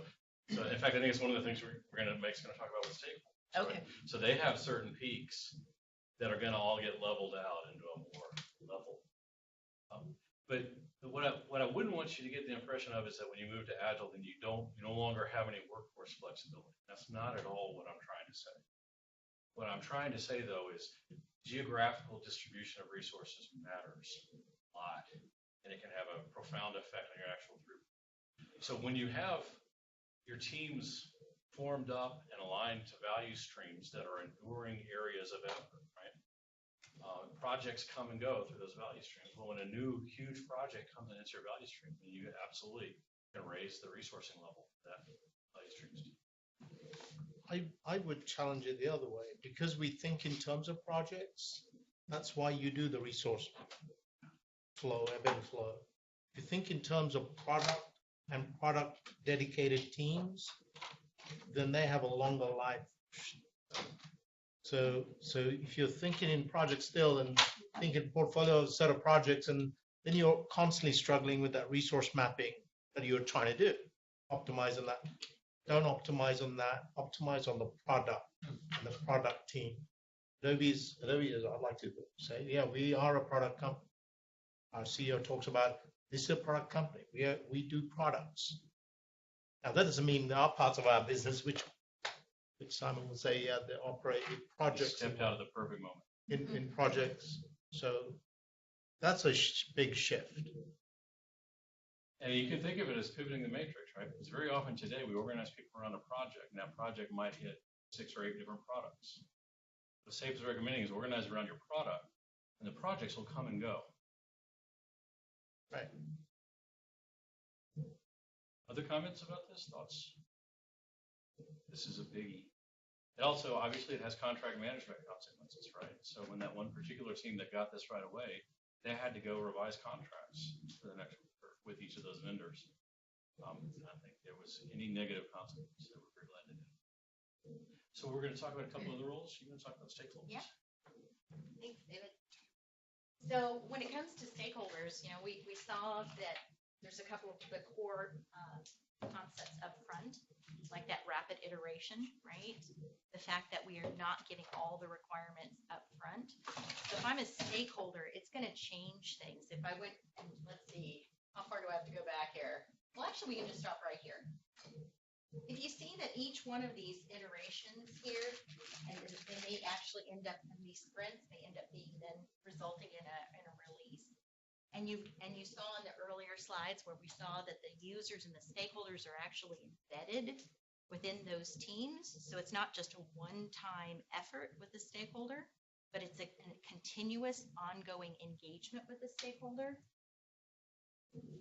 So in fact, I think it's one of the things we're going to talk about with stakeholders. Okay. Right? So they have certain peaks that are going to all get leveled out into a more level. But what I wouldn't want you to get the impression of is that when you move to Agile, then you no longer have any workforce flexibility. That's not at all what I'm trying to say. What I'm trying to say, though, is geographical distribution of resources matters a lot, and it can have a profound effect on your actual group. So when you have your teams formed up and aligned to value streams that are enduring areas of effort, right? Projects come and go through those value streams. Well, when a new huge project comes into your value stream, then you absolutely can raise the resourcing level of that value streams. I would challenge it the other way, because we think in terms of projects. That's why you do the resource flow, ebb and flow. If you think in terms of product and product dedicated teams, then they have a longer life. So if you're thinking in projects still and thinking portfolio set of projects, and then you're constantly struggling with that resource mapping that you're trying to do, optimize on that. Don't optimize on that. Optimize on the product and the product team. Adobe is, I'd like to say, yeah, we are a product company. Our CEO talks about this is a product company. We do products. Now that doesn't mean there are parts of our business which Simon will say, yeah, they operate in projects. Stepped out of the perfect moment. In projects. So that's a big shift. And you can think of it as pivoting the matrix, right? Because very often today we organize people around a project, and that project might hit 6 or 8 different products. The safest recommending is organize around your product, and the projects will come and go. Right. Other comments about this? Thoughts? This is a biggie. It also, obviously, it has contract management consequences, right? So when that one particular team that got this right away, they had to go revise contracts for the next with each of those vendors. I think there was any negative consequences that were related. So we're going to talk about a couple of the rules. You're going to talk about stakeholders. Yeah. Thanks, David. So when it comes to stakeholders, we saw that there's a couple of the core concepts up front, like that rapid iteration, right? The fact that we are not getting all the requirements up front. So if I'm a stakeholder, it's going to change things. If I went, and let's see, how far do I have to go back here? Well, actually, we can just stop right here. If you see that each one of these iterations here, and they actually end up in these sprints, they end up being then resulting in a release. And you saw in the earlier slides where we saw that the users and the stakeholders are actually embedded within those teams. So it's not just a one-time effort with the stakeholder, but it's a continuous ongoing engagement with the stakeholder.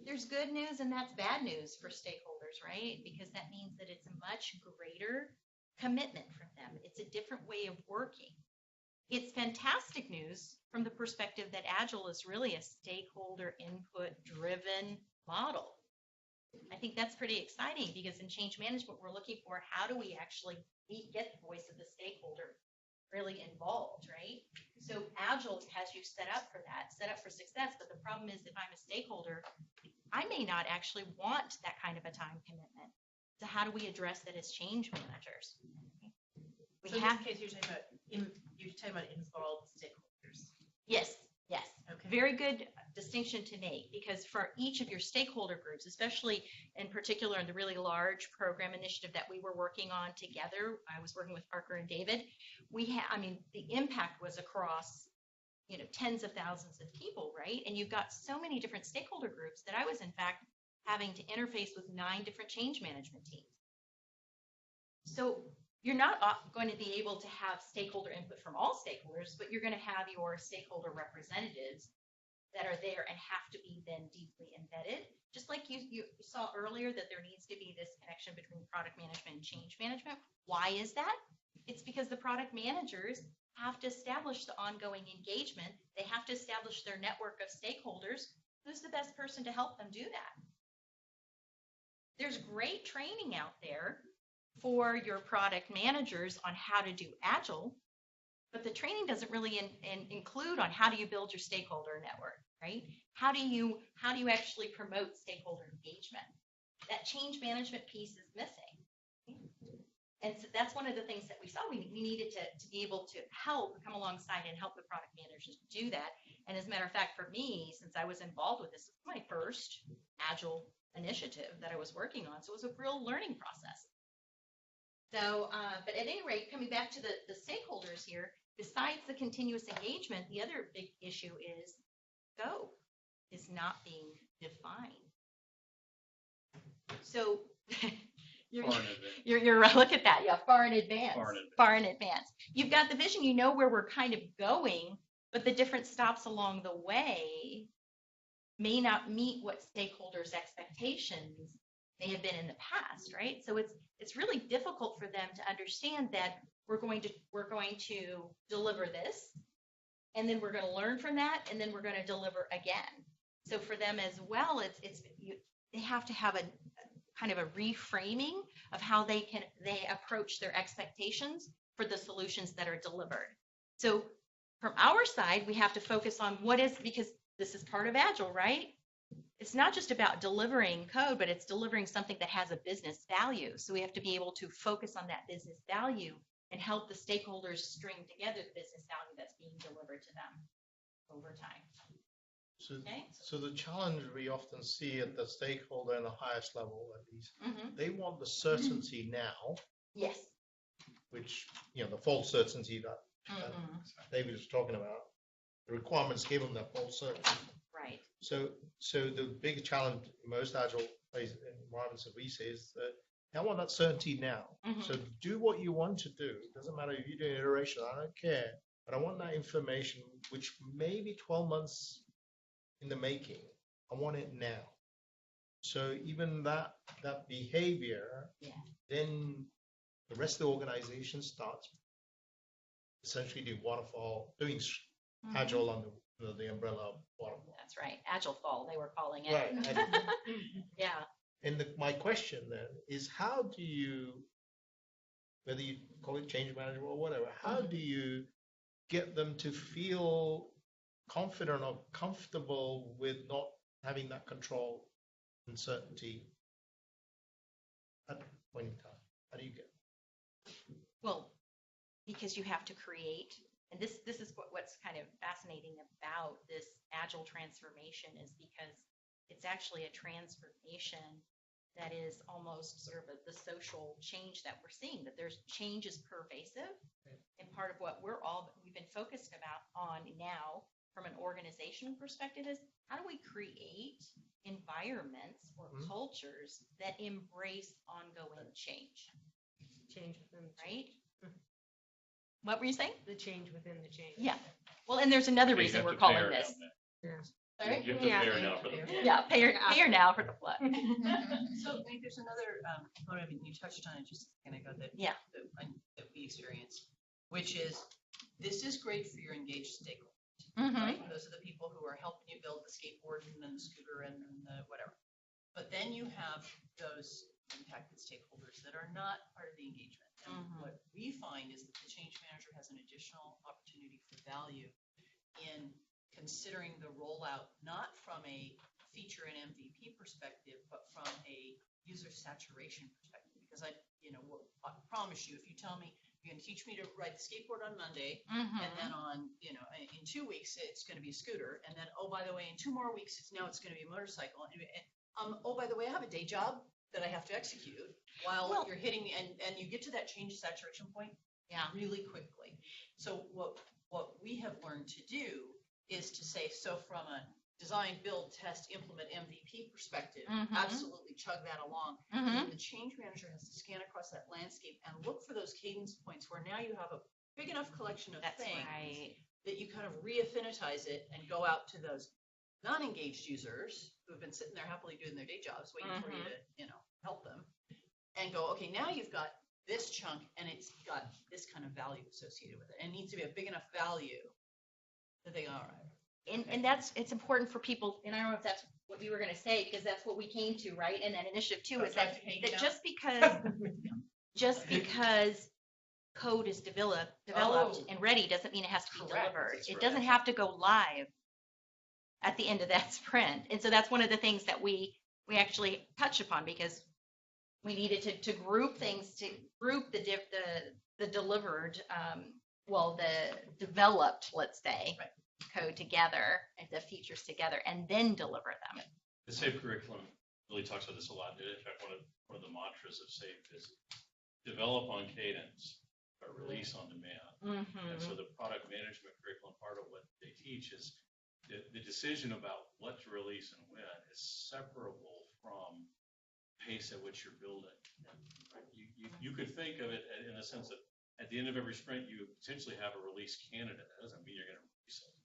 There's good news and that's bad news for stakeholders, right? Because that means that it's a much greater commitment from them. It's a different way of working. It's fantastic news from the perspective that Agile is really a stakeholder input driven model. I think that's pretty exciting because in change management, we're looking for how do we actually get the voice of the stakeholder really involved, right? So Agile has you set up for that, set up for success. But the problem is if I'm a stakeholder, I may not actually want that kind of a time commitment. So how do we address that as change managers? So in this case, you're talking about involved stakeholders. Yes. Okay. Very good distinction to make, because for each of your stakeholder groups, especially in particular in the really large program initiative that we were working on together, I was working with Parker and David, the impact was across, tens of thousands of people, right? And you've got so many different stakeholder groups that I was in fact having to interface with 9 different change management teams. So you're not going to be able to have stakeholder input from all stakeholders, but you're going to have your stakeholder representatives that are there and have to be then deeply embedded. Just like you saw earlier that there needs to be this connection between product management and change management. Why is that? It's because the product managers have to establish the ongoing engagement. They have to establish their network of stakeholders. Who's the best person to help them do that? there's great training out there for your product managers on how to do Agile, but the training doesn't really include on how do you build your stakeholder network, right? How do you actually promote stakeholder engagement? That change management piece is missing. And so that's one of the things that we saw. We needed to be able to come alongside and help the product managers do that. And as a matter of fact, for me, since I was involved with this, it was my first Agile initiative that I was working on. So it was a real learning process. So, but at any rate, coming back to the stakeholders here, besides the continuous engagement, the other big issue is scope is not being defined. So you're look at that, yeah, far in advance. Far in advance. You've got the vision, you know where we're kind of going, but the different stops along the way may not meet what stakeholders' expectations may have been in the past, right? So it's really difficult for them to understand that we're going to deliver this, and then we're going to learn from that, and then we're going to deliver again. So for them as well, they have to have a kind of a reframing of how they approach their expectations for the solutions that are delivered. So from our side, we have to focus on because this is part of Agile, right? It's not just about delivering code, but it's delivering something that has a business value. So we have to be able to focus on that business value and help the stakeholders string together the business value that's being delivered to them over time. So the challenge we often see at the stakeholder and the highest level, at least, they want the certainty now. Yes. Which, the false certainty that David was talking about. The requirements give them that false certainty. Right. So the big challenge in most Agile environments that we see is that I want that certainty now. So do what you want to do. It doesn't matter if you're doing iteration, I don't care. But I want that information, which may be 12 months in the making. I want it now. So even that behavior, then the rest of the organization starts essentially doing Agile under the umbrella of waterfall. That's right. Agile fall, they were calling it. Right. Yeah. And my question then is, how do you, whether you call it change management or whatever, how do you get them to feel confident or comfortable with not having that control and certainty at that point in time? How do you get it? Well, because you have to create, and this is what's kind of fascinating about this Agile transformation is because it's actually a transformation that is almost sort of the social change that we're seeing, that there's change is pervasive. And part of what we've been focused on now from an organizational perspective is how do we create environments or cultures that embrace ongoing change? Change within the right? What were you saying? The change within the change. Yeah. Well, and there's another reason we're calling this. Sorry? You have to pay her now for the flood. Yeah, pay her now for the flood. So there's another component, you touched on it just a second ago that we experienced, which is this is great for your engaged stakeholders. Right? Those are the people who are helping you build the skateboard and then the scooter and the whatever. But then you have those impacted stakeholders that are not part of the engagement. And what we find is that the change manager has an additional opportunity for value in considering the rollout, not from a feature and MVP perspective, but from a user saturation perspective. Because I promise you, if you tell me you're going to teach me to ride the skateboard on Monday, and then on, in 2 weeks, it's going to be a scooter. And then, oh, by the way, in 2 more weeks, it's going to be a motorcycle. And oh, by the way, I have a day job that I have to execute while you're hitting, and you get to that change saturation point really quickly. So what we have learned to do is to say, so from a design, build, test, implement, MVP perspective, absolutely chug that along. And the change manager has to scan across that landscape and look for those cadence points where now you have a big enough collection of things that you kind of re-affinitize it and go out to those non-engaged users who have been sitting there happily doing their day jobs, waiting for you to, help them, and go, okay, now you've got this chunk and it's got this kind of value associated with it. And it needs to be a big enough value that they go, all right, and it's important for people, and I don't know if that's what you were gonna say, because that's what we came to, right? And that initiative too, is that just because code is developed and ready doesn't mean it has to be Correct. delivered. That's It right. doesn't have to go live at the end of that sprint. And so that's one of the things that we actually touched upon, because we needed to group things, to group the delivered, the developed, let's say, code together and the features together, and then deliver them. The SAFe curriculum really talks about this a lot. In fact, one of the mantras of SAFe is develop on cadence, but release on demand. Mm-hmm. And so the product management curriculum, part of what they teach is the decision about what to release and when is separable from pace at which you're building. Right? You could think of it in the sense that at the end of every sprint, you potentially have a release candidate. That doesn't mean you're going to release it.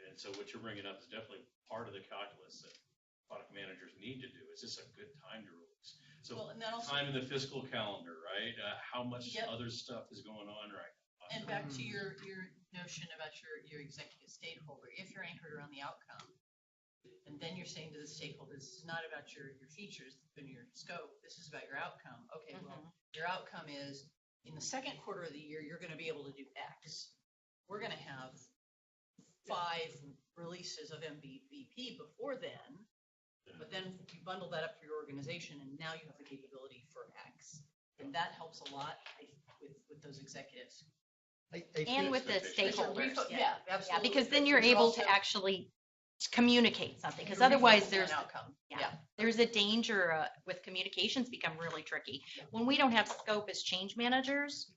And so what you're bringing up is definitely part of the calculus that product managers need to do. Is this a good time to release? So Well, and that also, time in the fiscal calendar, right? How much Yep. other stuff is going on right now? and back to your notion about your executive stakeholder, if you're anchored around the outcome, and then you're saying to the stakeholders, this is not about your features and your scope, this is about your outcome. Okay, well, your outcome is in the second quarter of the year, you're going to be able to do X. We're going to have 5 releases of MVP before then, but then you bundle that up for your organization, and now you have the capability for X. And that helps a lot with those executives. And with the stakeholders. Yeah, absolutely. Yeah, because then you're But able also- to actually communicate something, because you're otherwise refocusing on there's, outcome. there's a danger with communications become really tricky. When we don't have scope as change managers,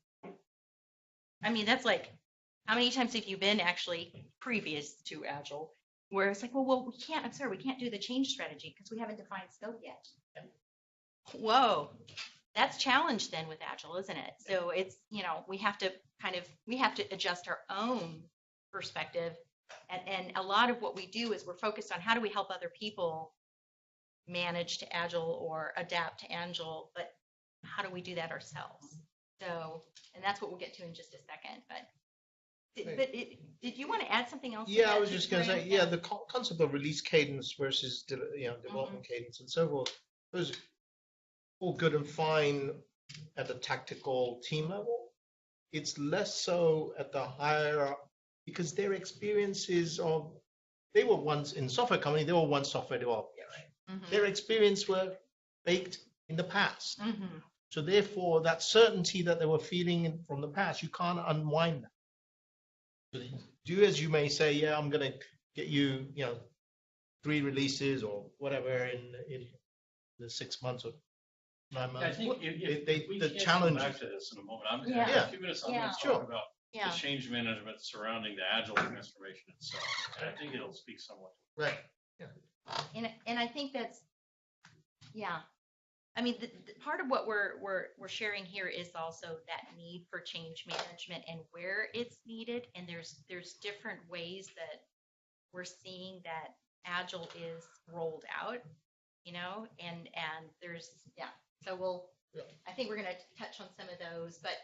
I mean, that's like, how many times have you been actually previous to Agile, where it's like, well, we can't, I'm sorry, we can't do the change strategy because we haven't defined scope yet. Whoa, that's challenged then with Agile, isn't it? So it's, we have to adjust our own perspective. And a lot of what we do is we're focused on how do we help other people manage to Agile or adapt to Agile, but how do we do that ourselves? So, and that's what we'll get to in just a second. But did you want to add something else? Yeah, I was just going to say, the concept of release cadence versus development cadence and so forth, those are all good and fine at the tactical team level. It's less so at the higher, because their experiences of, they were once in software company, they were once software developers. Their experience were baked in the past. So therefore, that certainty that they were feeling from the past, you can't unwind that. Do as you may say, yeah, I'm going to get you, 3 releases or whatever in the 6 months or 9 months. I think if we the can challenge. come back to this in a moment. I'm Yeah. in a few minutes. I'm going to Sure. talk about the change management surrounding the Agile transformation itself, and I think it'll speak somewhat. Right. And I think that's, I mean, the part of what we're sharing here is also that need for change management and where it's needed. And there's different ways that we're seeing that Agile is rolled out, and there's, so I think we're going to touch on some of those, but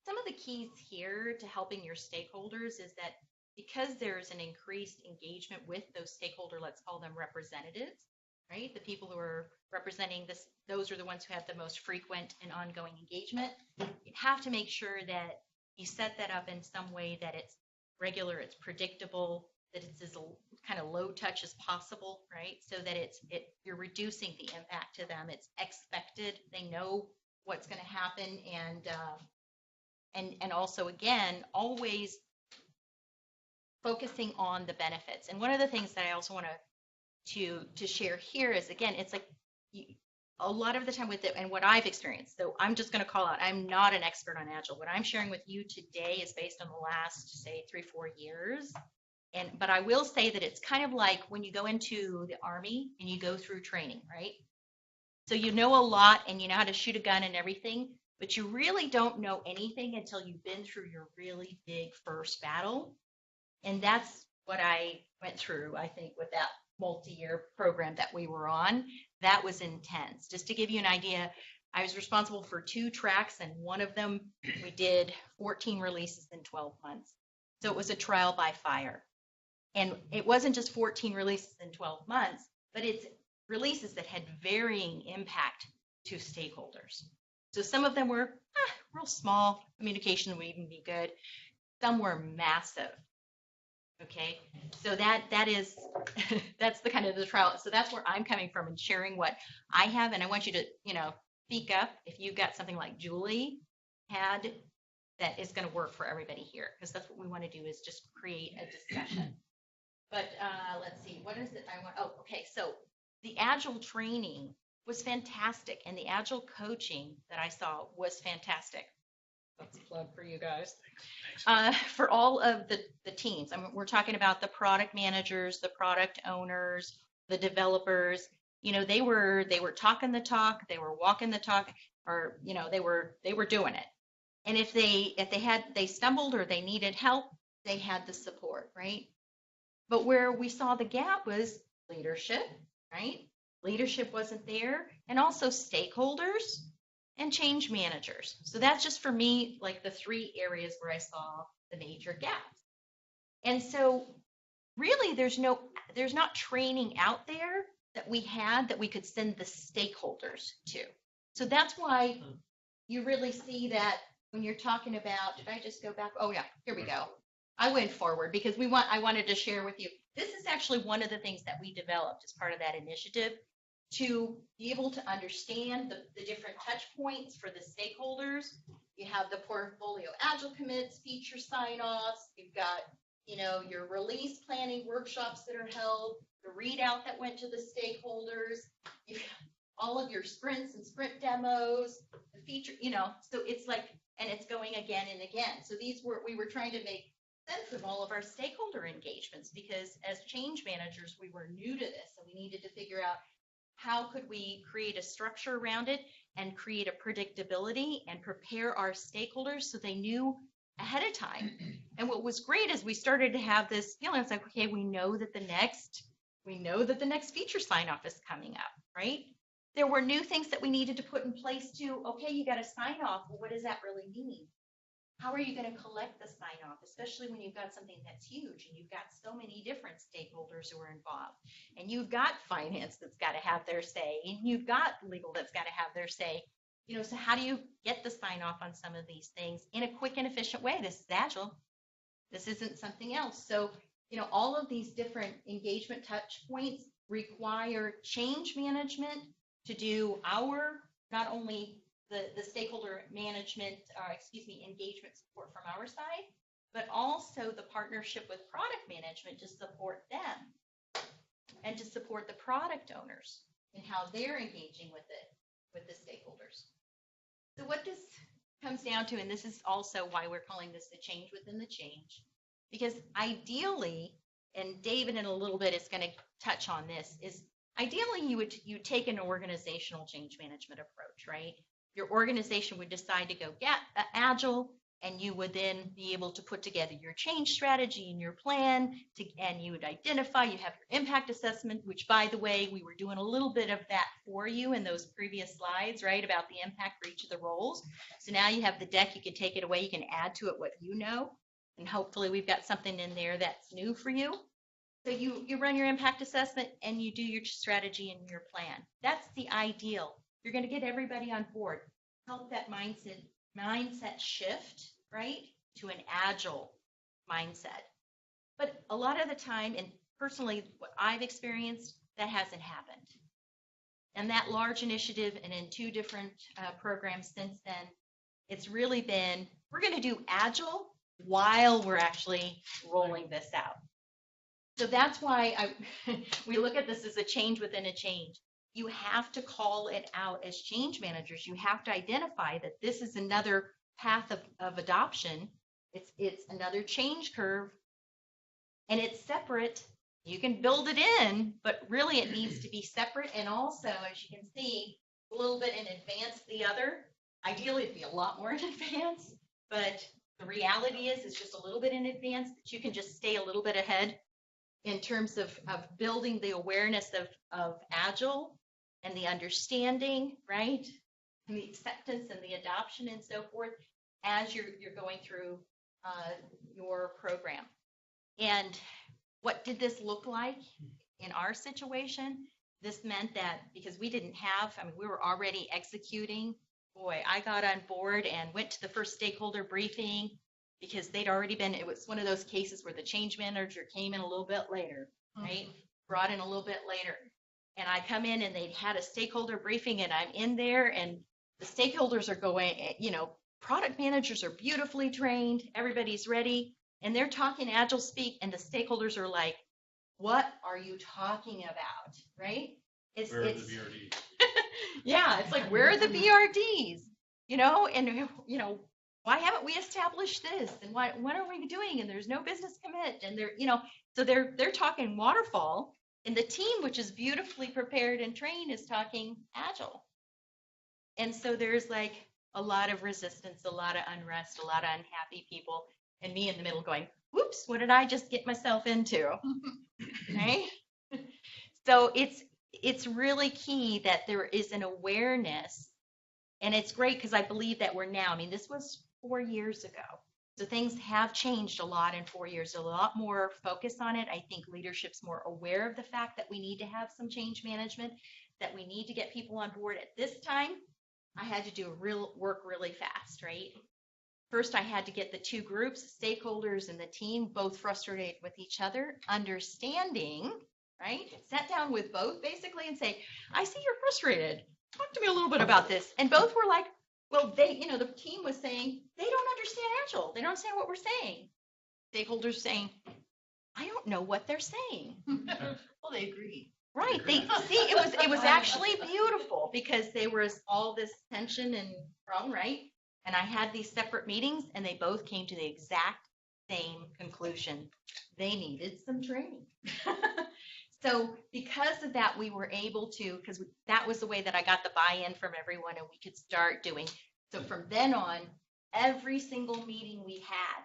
some of the keys here to helping your stakeholders is that because there's an increased engagement with those stakeholder, let's call them representatives, right? The people who are representing this, those are the ones who have the most frequent and ongoing engagement. You have to make sure that you set that up in some way that it's regular, it's predictable, that it's as kind of low touch as possible, right? So that you're reducing the impact to them. It's expected. They know what's going to happen, and also again, always focusing on the benefits. And one of the things that I also want to share here is, again, it's like a lot of the time with it, and what I've experienced, so I'm just going to call out, I'm not an expert on Agile. What I'm sharing with you today is based on the last, say, 3-4 years. But I will say that it's kind of like when you go into the Army and you go through training, right? So you know a lot and you know how to shoot a gun and everything, but you really don't know anything until you've been through your really big first battle. And that's what I went through, I think, with that multi-year program that we were on. That was intense. Just to give you an idea, I was responsible for 2 tracks, and one of them we did 14 releases in 12 months. So it was a trial by fire. And it wasn't just 14 releases in 12 months, but it's releases that had varying impact to stakeholders. So some of them were real small, communication would even be good. Some were massive. Okay, so that is that's the kind of the trial. So that's where I'm coming from and sharing what I have, and I want you to speak up if you've got something like Julie had that is going to work for everybody here, because that's what we want to do is just create a discussion. But let's see, what is it I want? Oh, okay, so the Agile training was fantastic, and the Agile coaching that I saw was fantastic. That's a plug for you guys. For all of the teams. I mean, we're talking about the product managers, the product owners, the developers. They were talking the talk, they were walking the talk, or they were doing it. And if they stumbled or they needed help, they had the support, right? But where we saw the gap was leadership, right? Leadership wasn't there, and also stakeholders and change managers. So that's just for me, like the 3 areas where I saw the major gaps. And so really there's not training out there that we had that we could send the stakeholders to. So that's why you really see that when you're talking about, did I just go back? Oh yeah, here we go. I went forward because I wanted to share with you. This is actually one of the things that we developed as part of that initiative, to be able to understand the different touch points for the stakeholders. You have the portfolio Agile commits, feature sign-offs, you've got, your release planning workshops that are held, the readout that went to the stakeholders, you've got all of your sprints and sprint demos, the feature, so it's like, and it's going again and again. So we were trying to make sense of all of our stakeholder engagements, because as change managers, we were new to this, and we needed to figure out how could we create a structure around it and create a predictability and prepare our stakeholders so they knew ahead of time. And what was great is we started to have this feeling. It's like, okay, we know that the next feature sign off is coming up, right? There were new things that we needed to put in place too. Okay, you got a sign off. Well, what does that really mean? How are you going to collect the sign off, especially when you've got something that's huge and you've got so many different stakeholders who are involved, and you've got finance that's got to have their say, and you've got legal that's got to have their say. So how do you get the sign off on some of these things in a quick and efficient way? This is Agile. This isn't something else. So, all of these different engagement touch points require change management to do not only the stakeholder management, engagement support from our side, but also the partnership with product management to support them and to support the product owners and how they're engaging with the stakeholders. So what this comes down to, and this is also why we're calling this the change within the change, because ideally, and David in a little bit is going to touch on this, is ideally you take an organizational change management approach, right? Your organization would decide to go Agile, and you would then be able to put together your change strategy and your plan, and you would identify, you have your impact assessment, which, by the way, we were doing a little bit of that for you in those previous slides, right, about the impact for each of the roles. So now you have the deck, you can take it away, you can add to it what you know, and hopefully we've got something in there that's new for you. So you run your impact assessment and you do your strategy and your plan. That's the ideal. You're going to get everybody on board, help that mindset shift, right, to an Agile mindset. But a lot of the time, and personally, what I've experienced, that hasn't happened. And that large initiative, and in 2 different programs since then, it's really been, we're going to do Agile while we're actually rolling this out. So that's why we look at this as a change within a change. You have to call it out as change managers. You have to identify that this is another path of adoption. It's another change curve, and it's separate. You can build it in, but really it needs to be separate. And also, as you can see, a little bit in advance the other. Ideally, it'd be a lot more in advance, but the reality is it's just a little bit in advance that you can just stay a little bit ahead in terms of building the awareness of Agile and the understanding, right, and the acceptance and the adoption and so forth as you're going through your program. And what did this look like in our situation? This meant that because we didn't have, I mean, we were already executing. Boy, I got on board and went to the first stakeholder briefing because they'd already been, it was one of those cases where the change manager came in a little bit later, right? Brought in a little bit later. And I come in and they'd had a stakeholder briefing and I'm in there and the stakeholders are going, you know, product managers are beautifully trained, everybody's ready, and they're talking Agile speak and the stakeholders are like, what are you talking about, right? Where are the BRDs? Yeah, it's like, where are the BRDs? You know, and, you know, why haven't we established this? And what are we doing? And there's no business commit. And they're, you know, so they're talking waterfall. And the team, which is beautifully prepared and trained, is talking Agile. And so there's like a lot of resistance, a lot of unrest, a lot of unhappy people, and me in the middle going, whoops, what did I just get myself into? Right? So it's really key that there is an awareness, and it's great because I believe that we're now, I mean, this was 4 years ago. So things have changed a lot in 4 years, a lot more focus on it. I think leadership's more aware of the fact that we need to have some change management, that we need to get people on board. At this time, I had to do work really fast, right? First, I had to get the two groups, stakeholders and the team, both frustrated with each other, understanding, right? Sat down with both basically and say, I see you're frustrated. Talk to me a little bit about this. And both were like, well, they, you know, the team was saying, they don't understand Agile. They don't understand what we're saying. Stakeholders saying, I don't know what they're saying. Well, they agreed. Right. They see it was actually beautiful because there was all this tension and problem, right? And I had these separate meetings and they both came to the exact same conclusion. They needed some training. So because of that, we were able to, because that was the way that I got the buy-in from everyone and we could start doing. So from then on, every single meeting we had,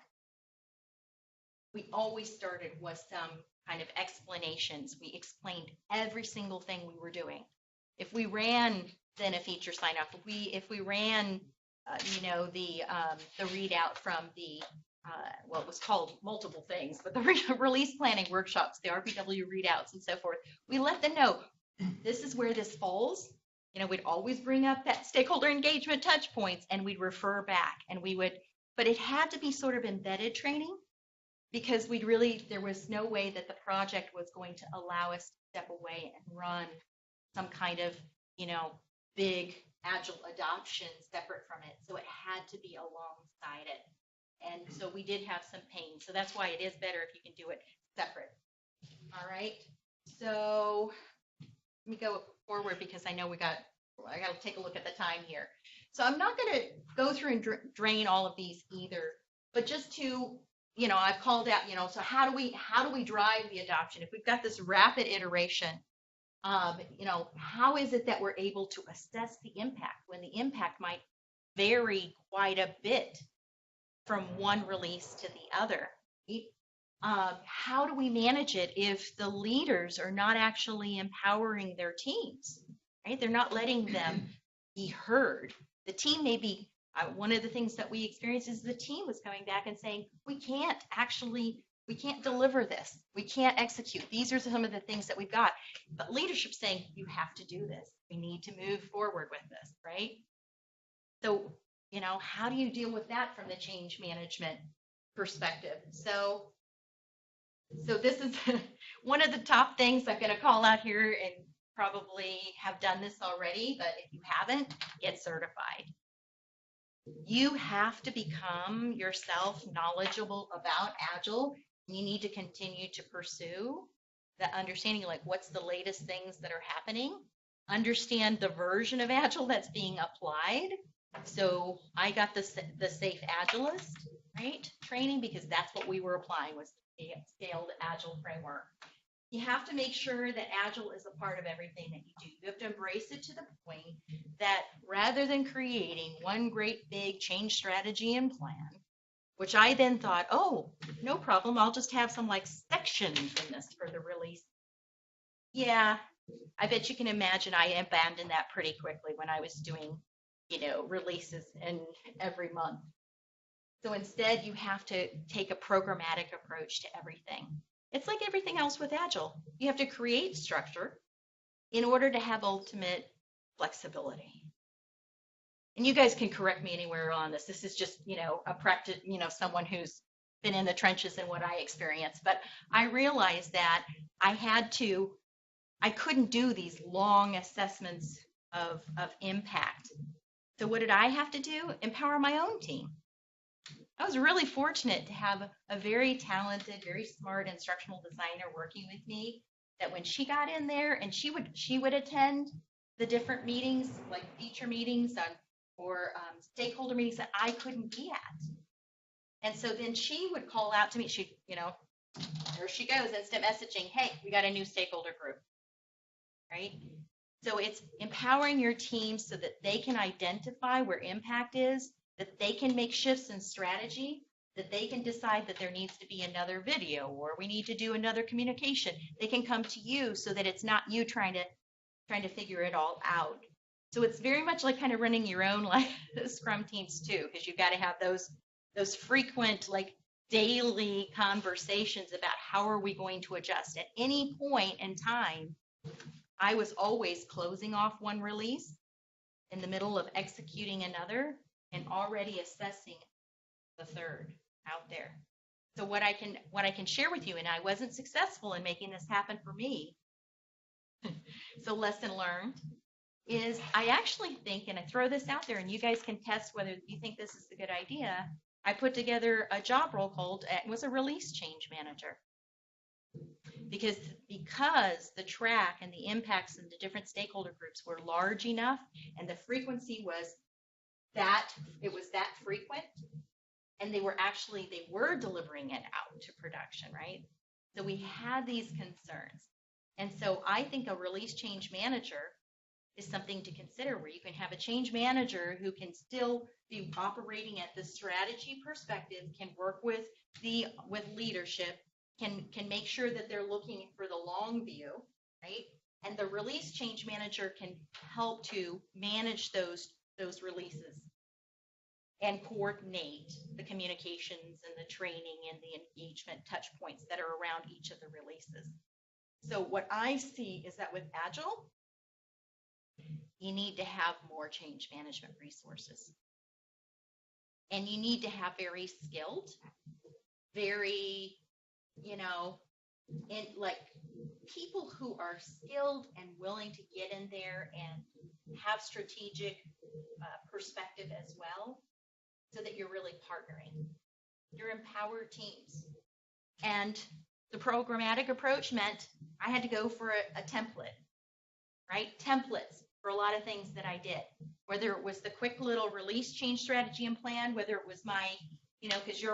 we always started with some kind of explanations. We explained every single thing we were doing. If we ran then a feature sign off, if we ran, you know, the readout from the well, it was called multiple things, but the release planning workshops, the RPW readouts and so forth, we let them know this is where this falls. You know, we'd always bring up that stakeholder engagement touch points and we'd refer back and we would, but it had to be sort of embedded training because there was no way that the project was going to allow us to step away and run some kind of, you know, big Agile adoption separate from it. So it had to be alongside it. And so we did have some pain. So that's why it is better if you can do it separate. All right. So let me go forward because I know I got to take a look at the time here. So I'm not going to go through and drain all of these either, but just to, you know, I've called out, you know, so how do we drive the adoption? If we've got this rapid iteration, you know, how is it that we're able to assess the impact when the impact might vary quite a bit from one release to the other? How do we manage it if the leaders are not actually empowering their teams, right? They're not letting them be heard. The team may be, one of the things that we experienced is the team was coming back and saying, we can't deliver this. We can't execute. These are some of the things that we've got. But leadership saying, you have to do this. We need to move forward with this, right? So, you know, how do you deal with that from the change management perspective? So this is one of the top things I'm going to call out here, and probably have done this already, but if you haven't, get certified. You have to become yourself knowledgeable about Agile. You need to continue to pursue the understanding, like what's the latest things that are happening, understand the version of Agile that's being applied. So I got the Safe Agilist, right, training, because that's what we were applying, was a scaled Agile framework. You have to make sure that Agile is a part of everything that you do. You have to embrace it to the point that rather than creating one great big change strategy and plan, which I then thought, oh, no problem, I'll just have some like sections in this for the release. Yeah, I bet you can imagine I abandoned that pretty quickly when I was doing, you know, releases in every month. So instead, you have to take a programmatic approach to everything. It's like everything else with Agile. You have to create structure in order to have ultimate flexibility. And you guys can correct me anywhere on this. This is just, a practice, someone who's been in the trenches and what I experienced. But I realized that I couldn't do these long assessments of impact. So what did I have to do? Empower my own team. I was really fortunate to have a very talented, very smart instructional designer working with me, that when she got in there and she would attend the different meetings, like feature meetings or stakeholder meetings that I couldn't be at. And so then she would call out to me, there she goes, instant messaging, hey, we got a new stakeholder group, right? So it's empowering your team so that they can identify where impact is, that they can make shifts in strategy, that they can decide that there needs to be another video or we need to do another communication. They can come to you so that it's not you trying to figure it all out. So it's very much like kind of running your own like Scrum teams too, because you've got to have those frequent like daily conversations about how are we going to adjust. At any point in time, I was always closing off one release in the middle of executing another and already assessing the third out there. So what I can share with you, and I wasn't successful in making this happen for me, so lesson learned, is I actually think, and I throw this out there and you guys can test whether you think this is a good idea, I put together a job role called, it was a release change manager. Because the track and the impacts and the different stakeholder groups were large enough and the frequency was that frequent, and they were delivering it out to production, right? So we had these concerns. And so I think a release change manager is something to consider, where you can have a change manager who can still be operating at the strategy perspective, can work with leadership, can make sure that they're looking for the long view, right? And the release change manager can help to manage those releases and coordinate the communications and the training and the engagement touch points that are around each of the releases. So what I see is that with Agile, you need to have more change management resources. And you need to have very skilled, very, people who are skilled and willing to get in there and have strategic perspective as well, so that you're really partnering. You're empowered teams. And the programmatic approach meant I had to go for a template, right? Templates for a lot of things that I did, whether it was the quick little release change strategy and plan, whether it was my, because you're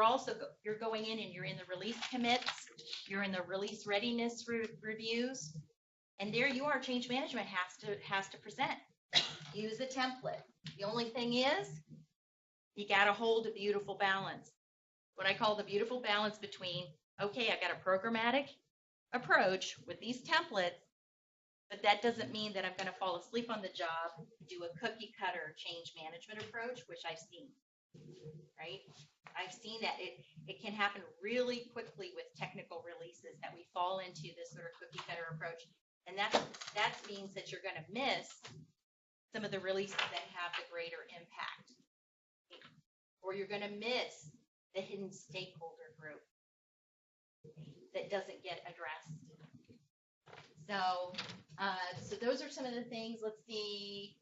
going in and you're in the release commits, you're in the release readiness reviews, and there you are, change management has to present. Use a template. The only thing is, you got to hold a beautiful balance. What I call the beautiful balance between, okay, I got a programmatic approach with these templates, but that doesn't mean that I'm going to fall asleep on the job, do a cookie cutter change management approach, which I've seen, right? I've seen that it can happen really quickly with technical releases, that we fall into this sort of cookie cutter approach. And that means that you're going to miss some of the releases that have the greater impact. Or you're going to miss the hidden stakeholder group that doesn't get addressed. So those are some of the things. Let's see.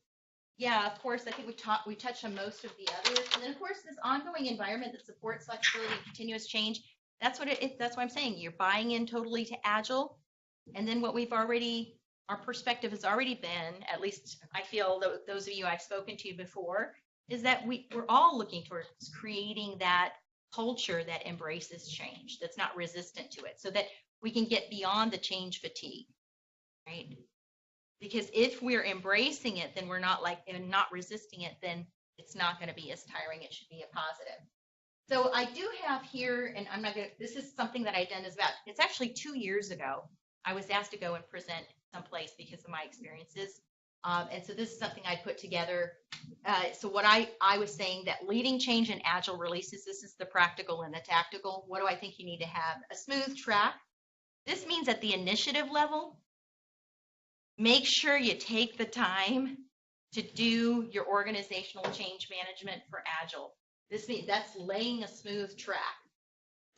Yeah, of course, I think we touched on most of the others. And then, of course, this ongoing environment that supports flexibility and continuous change, that's what I'm saying. You're buying in totally to Agile. And then our perspective has already been, at least I feel those of you I've spoken to before, is that we're all looking towards creating that culture that embraces change, that's not resistant to it, so that we can get beyond the change fatigue, right? Because if we're embracing it, then we're not resisting it, then it's not going to be as tiring. It should be a positive. So I do have here, and this is something that I've done it's actually 2 years ago. I was asked to go and present someplace because of my experiences. And so this is something I put together. So what I was saying, that leading change in Agile releases, this is the practical and the tactical. What do I think you need to have? A smooth track This means at the initiative level, make sure you take the time to do your organizational change management for Agile. This means that's laying a smooth track.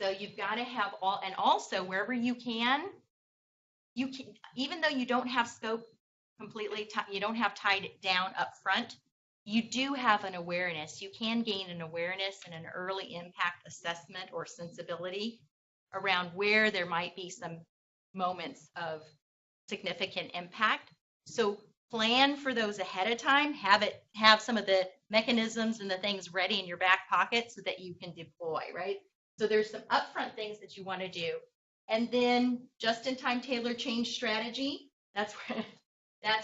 So you've got to have all, and also wherever you can, even though you don't have scope completely, you don't have tied it down up front, you do have an awareness. You can gain an awareness and an early impact assessment or sensibility around where there might be some moments of significant impact. So plan for those ahead of time, have some of the mechanisms and the things ready in your back pocket so that you can deploy, right? So there's some upfront things that you want to do. And then just-in-time tailored change strategy, that's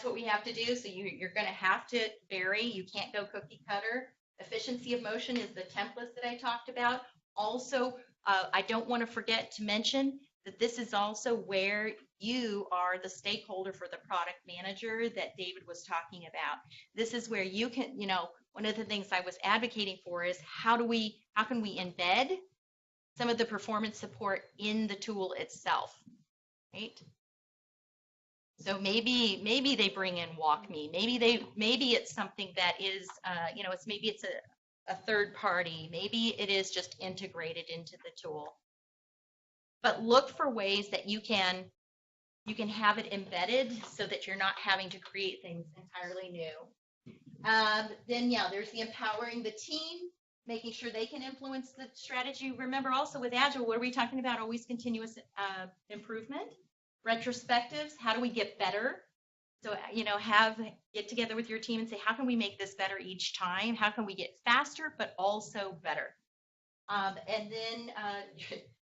what we have to do. So you're going to have to vary. You can't go cookie cutter. Efficiency of motion is the template that I talked about. Also, I don't want to forget to mention that this is also where you are the stakeholder for the product manager that David was talking about. This is where you can, one of the things I was advocating for is how can we embed some of the performance support in the tool itself, right? So maybe they bring in WalkMe. Maybe it's something that is, maybe it's a third party. Maybe it is just integrated into the tool. But look for ways that you can have it embedded so that you're not having to create things entirely new. Then there's the empowering the team, making sure they can influence the strategy. Remember also with Agile, what are we talking about? Always continuous improvement. Retrospectives, how do we get better? So, get together with your team and say, how can we make this better each time? How can we get faster, but also better? And then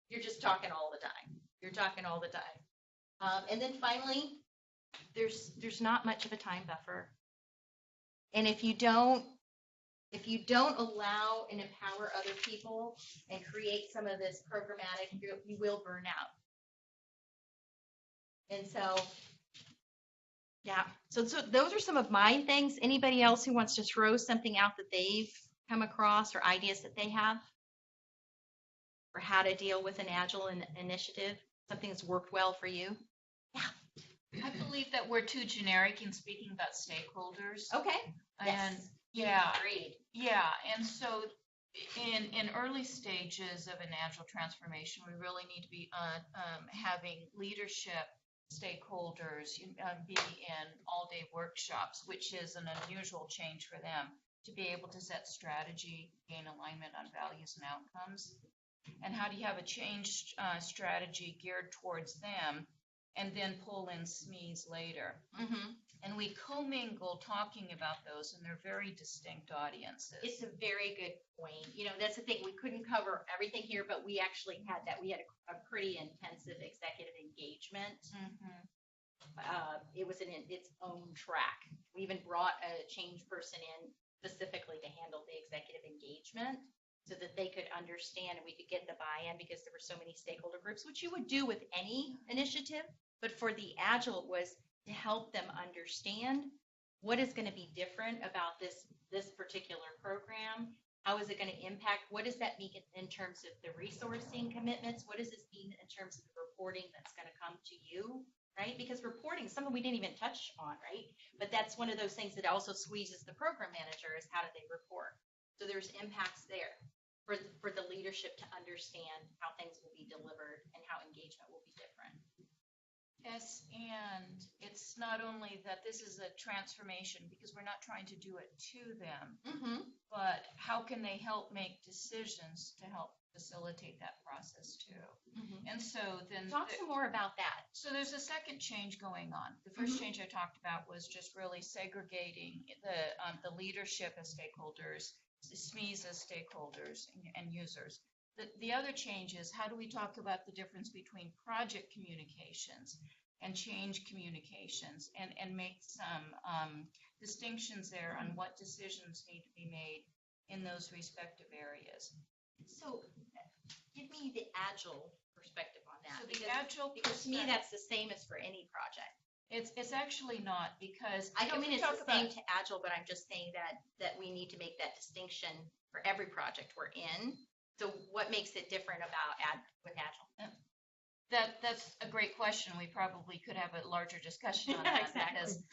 you're just talking all the time. You're talking all the time. And then finally, there's not much of a time buffer. And if you don't allow and empower other people and create some of this programmatic, you will burn out. And so, so those are some of my things. Anybody else who wants to throw something out that they've come across or ideas that they have for how to deal with an Agile initiative, something that's worked well for you? Yeah. I believe that we're too generic in speaking about stakeholders. Okay. And agreed. Yeah, and so in early stages of an Agile transformation, we really need to be having leadership stakeholders be in all-day workshops, which is an unusual change for them to be able to set strategy, gain alignment on values and outcomes. And how do you have a change strategy geared towards them and then pull in SMEs later? Mm-hmm. And we commingle talking about those, and they're very distinct audiences. It's a very good point. That's the thing. We couldn't cover everything here, but we actually had that. We had a pretty intensive executive engagement. Mm-hmm. It was in its own track. We even brought a change person in specifically to handle the executive engagement so that they could understand and we could get the buy-in because there were so many stakeholder groups, which you would do with any initiative. But for the Agile, it was to help them understand what is going to be different about this particular program. How is it going to impact? What does that mean in terms of the resourcing commitments? What does this mean in terms of the reporting that's going to come to you, right? Because reporting, something we didn't even touch on, right? But that's one of those things that also squeezes the program manager is how do they report? So there's impacts there for the leadership to understand how things will be delivered and how engagement will be different. Yes, and it's not only that this is a transformation because we're not trying to do it to them, but how can they help make decisions to help facilitate that process too? And so then talk some more about that. So there's a second change going on. The first change I talked about was just really segregating the leadership as stakeholders, the SMEs as stakeholders and users. The other change is how do we talk about the difference between project communications and change communications and make some distinctions there on what decisions need to be made in those respective areas. So give me the Agile perspective on that. So because to me that's the same as for any project. It's actually not, because I don't mean it's the same to Agile, but I'm just saying that we need to make that distinction for every project we're in. So what makes it different with Agile? That's a great question. We probably could have a larger discussion on Yeah, that. exactly.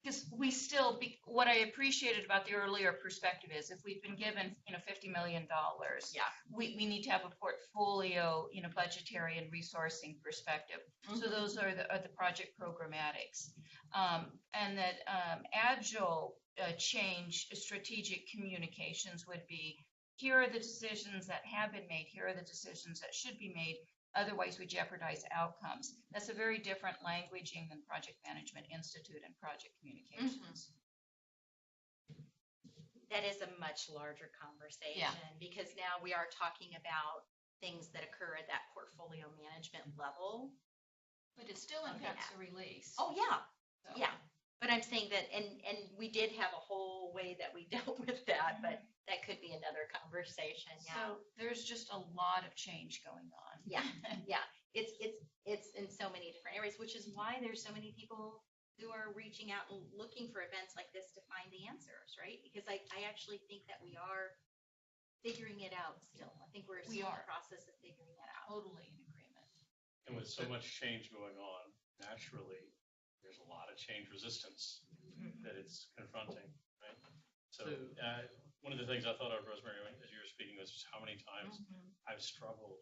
Because we still, what I appreciated about the earlier perspective is if we've been given, $50 million, Yeah. we need to have a portfolio, budgetary and resourcing perspective. So those are the project programmatics. And that Agile change strategic communications would be, here are the decisions that have been made, here are the decisions that should be made, otherwise we jeopardize outcomes. That's a very different languaging than Project Management Institute and project communications. That is a much larger conversation because now we are talking about things that occur at that portfolio management level. But it still impacts the release. Oh, yeah. So- Yeah. But I'm saying that, and we did have a whole way that we dealt with that, but that could be another conversation. Yeah. So there's just a lot of change going on. Yeah. Yeah. It's in so many different areas, which is why there's so many people who are reaching out and looking for events like this to find the answers, right? Because I actually think that we are figuring it out still. I think we're still in the process of figuring it out. Totally in agreement. And with so much change going on, naturally, there's a lot of change resistance that it's confronting, right? So one of the things I thought of, Rosemary, as you were speaking, was just how many times I've struggled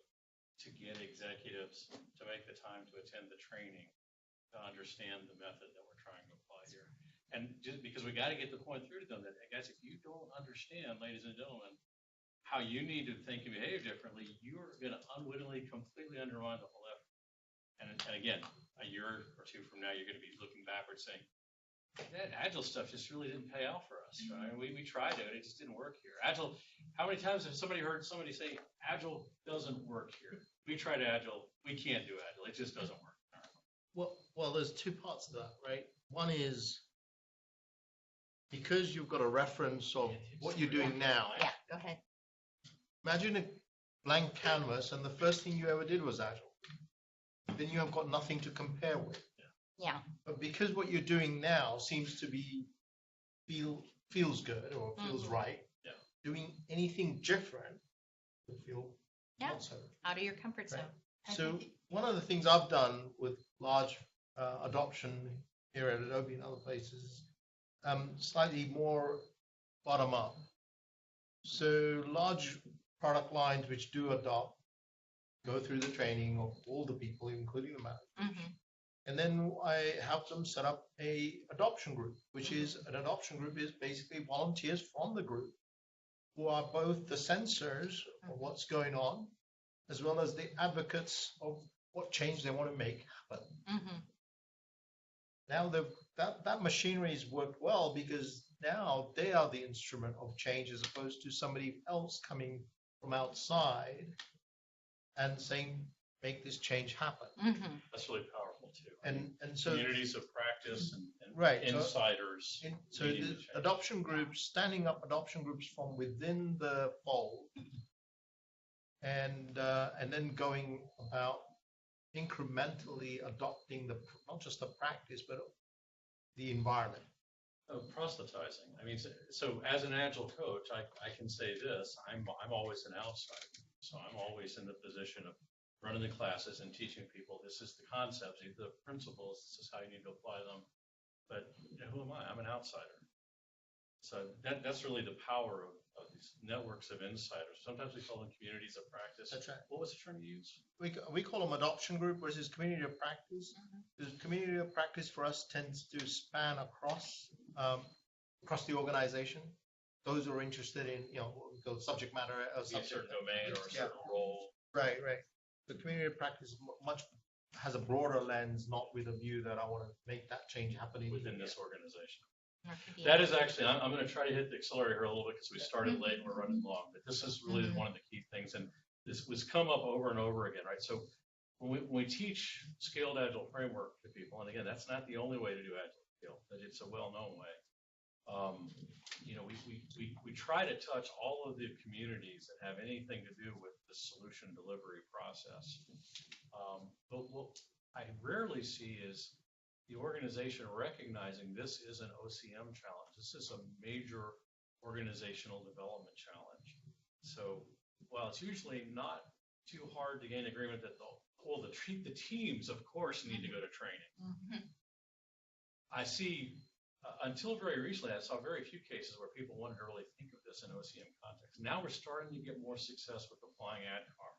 to get executives to make the time to attend the training to understand the method that we're trying to apply here. And just because we got to get the point through to them that, guys, if you don't understand, ladies and gentlemen, how you need to think and behave differently, you're going to unwittingly completely undermine the whole effort. And again, a year or two from now, you're going to be looking backwards saying, that Agile stuff just really didn't pay out for us, right? We tried it just didn't work here. Agile, how many times have somebody heard somebody say, Agile doesn't work here? We tried Agile, we can't do Agile, it just doesn't work. Well, there's two parts to that, right? One is because you've got a reference of what you're doing now. Yeah, go ahead. Imagine a blank canvas and the first thing you ever did was Agile. Then you have got nothing to compare with. Yeah. But because what you're doing now seems to be feels good or feels right, doing anything different will feel not so. Out of your comfort zone. Right. So one of the things I've done with large adoption here at Adobe and other places, slightly more bottom up. So large product lines which do adopt, go through the training of all the people, including the managers. And then I help them set up a adoption group, which is an adoption group is basically volunteers from the group who are both the sensors of what's going on, as well as the advocates of what change they want to make happen. Now that machinery has worked well because now they are the instrument of change as opposed to somebody else coming from outside and saying, make this change happen. That's really powerful too. And so communities of practice and right, insiders. So the adoption groups, standing up adoption groups from within the fold, and then going about incrementally adopting not just the practice but the environment. Proselytizing. I mean, so as an Agile coach, I can say this: I'm always an outsider, so I'm always in the position of running the classes and teaching people. This is the concepts, these are the principles. This is how you need to apply them. But who am I? I'm an outsider. So that's really the power of these networks of insiders. Sometimes we call them communities of practice. That's right. What was the term you used? We call them adoption group versus community of practice. The community of practice for us tends to span across the organization. Those who are interested in the subject matter, a certain domain or a certain role. Right. The community of practice has a broader lens, not with a view that I want to make that change happen within this organization. Yeah. That is actually, I'm going to try to hit the accelerator a little bit because we started late and we're running long, but this is really one of the key things. And this was come up over and over again, right? So when we teach scaled Agile framework to people, and again, that's not the only way to do Agile, but it's a well-known way. We try to touch all of the communities that have anything to do with the solution delivery process. But what I rarely see is the organization recognizing this is an OCM challenge. This is a major organizational development challenge. So while it's usually not too hard to gain agreement that the teams, of course, need to go to training. I see, until very recently, I saw very few cases where people wanted to really think of this in OCM context. Now we're starting to get more success with applying ADCAR.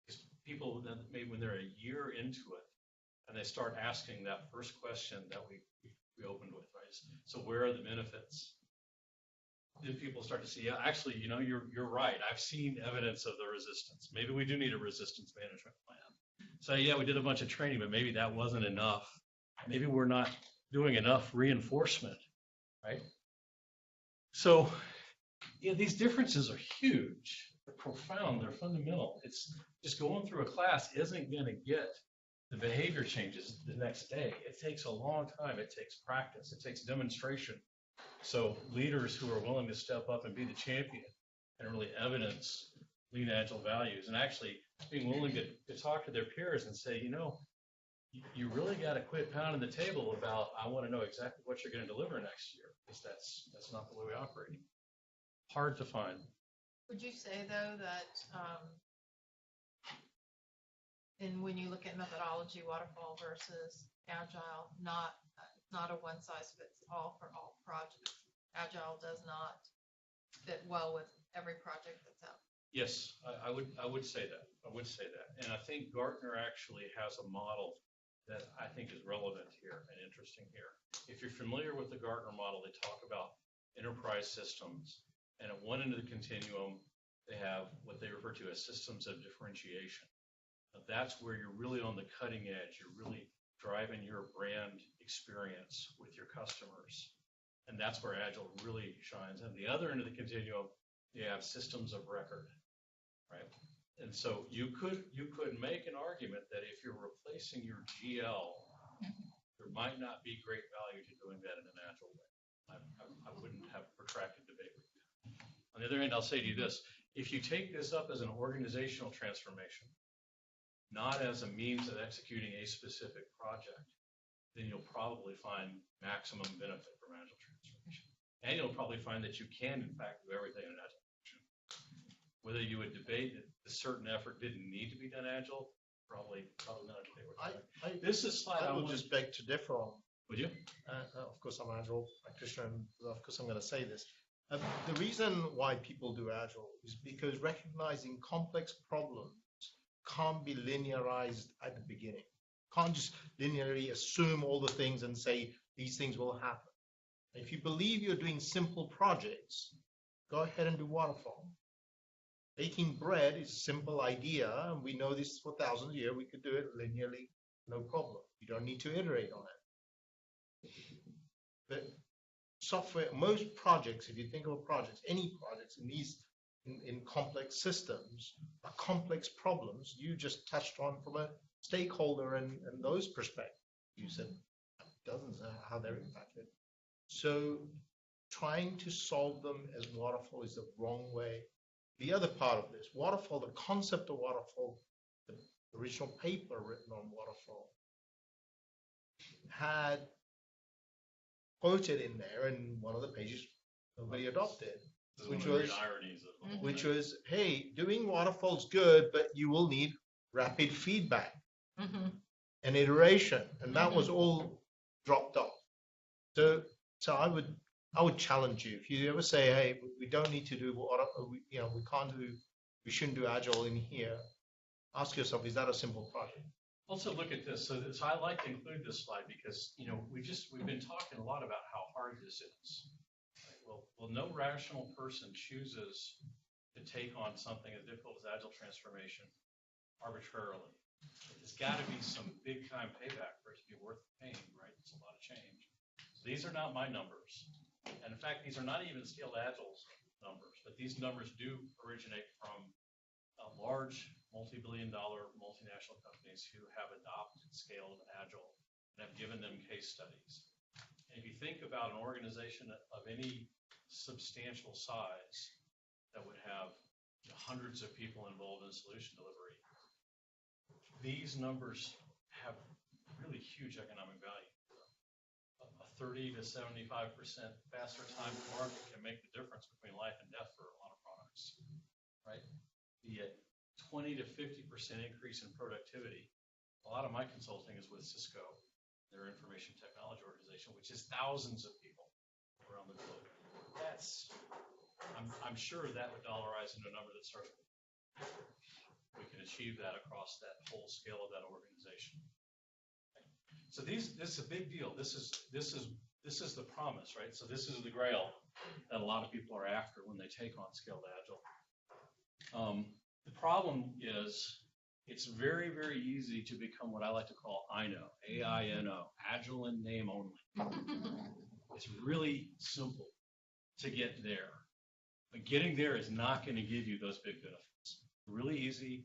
Because people, maybe when they're a year into it, and they start asking that first question that we opened with, right? So where are the benefits? Then people start to see, yeah, actually, you're right. I've seen evidence of the resistance. Maybe we do need a resistance management plan. So yeah, we did a bunch of training, but maybe that wasn't enough. Maybe we're not doing enough reinforcement, right? So yeah, these differences are huge. They're profound. They're fundamental. It's just going through a class isn't going to get the behavior changes the next day. It takes a long time. It takes practice. It takes demonstration. So leaders who are willing to step up and be the champion and really evidence lean agile values, and actually being willing to talk to their peers and say, you really got to quit pounding the table about, I want to know exactly what you're going to deliver next year, because that's not the way we operate. Hard to find. Would you say, though, that and when you look at methodology, waterfall versus agile, not a one size fits all for all projects? Agile does not fit well with every project that's out. Yes, I would say that. I would say that. And I think Gartner actually has a model that I think is relevant here and interesting here. If you're familiar with the Gartner model, they talk about enterprise systems. And at one end of the continuum, they have what they refer to as systems of differentiation. Now, that's where you're really on the cutting edge. You're really driving your brand experience with your customers. And that's where Agile really shines. And the other end of the continuum, you have systems of record, right? And so you could make an argument that if you're replacing your GL, there might not be great value to doing that in an Agile way. I wouldn't have protracted debate with you. On the other hand, I'll say to you this: if you take this up as an organizational transformation, not as a means of executing a specific project, then you'll probably find maximum benefit from Agile transformation. And you'll probably find that you can, in fact, do everything in Agile. Whether you would debate that a certain effort didn't need to be done Agile, probably not a debate. This is slide I would just beg to differ on. Would you? Of course, I'm Agile practitioner, and of course, I'm going to say this. The reason why people do Agile is because recognizing complex problems can't be linearized at the beginning. Can't just linearly assume all the things and say these things will happen. If you believe you're doing simple projects, go ahead and do waterfall. Baking bread is a simple idea, and we know this for thousands of years. We could do it linearly, no problem. You don't need to iterate on it. But software, most projects, if you think of projects, any projects in complex systems are complex problems. You just touched on from a stakeholder and those perspectives. You said dozens of how they're impacted. So trying to solve them as waterfall is the wrong way. The other part of this, waterfall, the concept of waterfall, the original paper written on waterfall had quoted in there in one of the pages nobody adopted, which was, hey, doing waterfall is good, but you will need rapid feedback and iteration, and that was all dropped off. So I would challenge you, if you ever say, hey, we don't need to do we shouldn't do Agile in here, ask yourself, is that a simple project? Also look at this. So I like to include this slide because, we've been talking a lot about how hard this is. Right? Well, no rational person chooses to take on something as difficult as Agile transformation arbitrarily. There's got to be some big time payback for it to be worth the pain, right? It's a lot of change. So these are not my numbers. And in fact, these are not even Scaled Agile's numbers, but these numbers do originate from large multi-billion-dollar multinational companies who have adopted Scaled Agile and have given them case studies. And if you think about an organization of any substantial size that would have hundreds of people involved in solution delivery, these numbers have really huge economic value. A 30 to 75% faster time to market can make the difference between life and death for a lot of products, right? Be it 20 to 50% increase in productivity. A lot of my consulting is with Cisco, their information technology organization, which is thousands of people around the globe. I'm sure that would dollarize into a number that starts. We can achieve that across that whole scale of that organization. So this is a big deal. This is the promise, right? So this is the grail that a lot of people are after when they take on Scaled Agile. The problem is it's very, very easy to become what I like to call INO, A-I-N-O, Agile in name only. It's really simple to get there. But getting there is not going to give you those big benefits. Really easy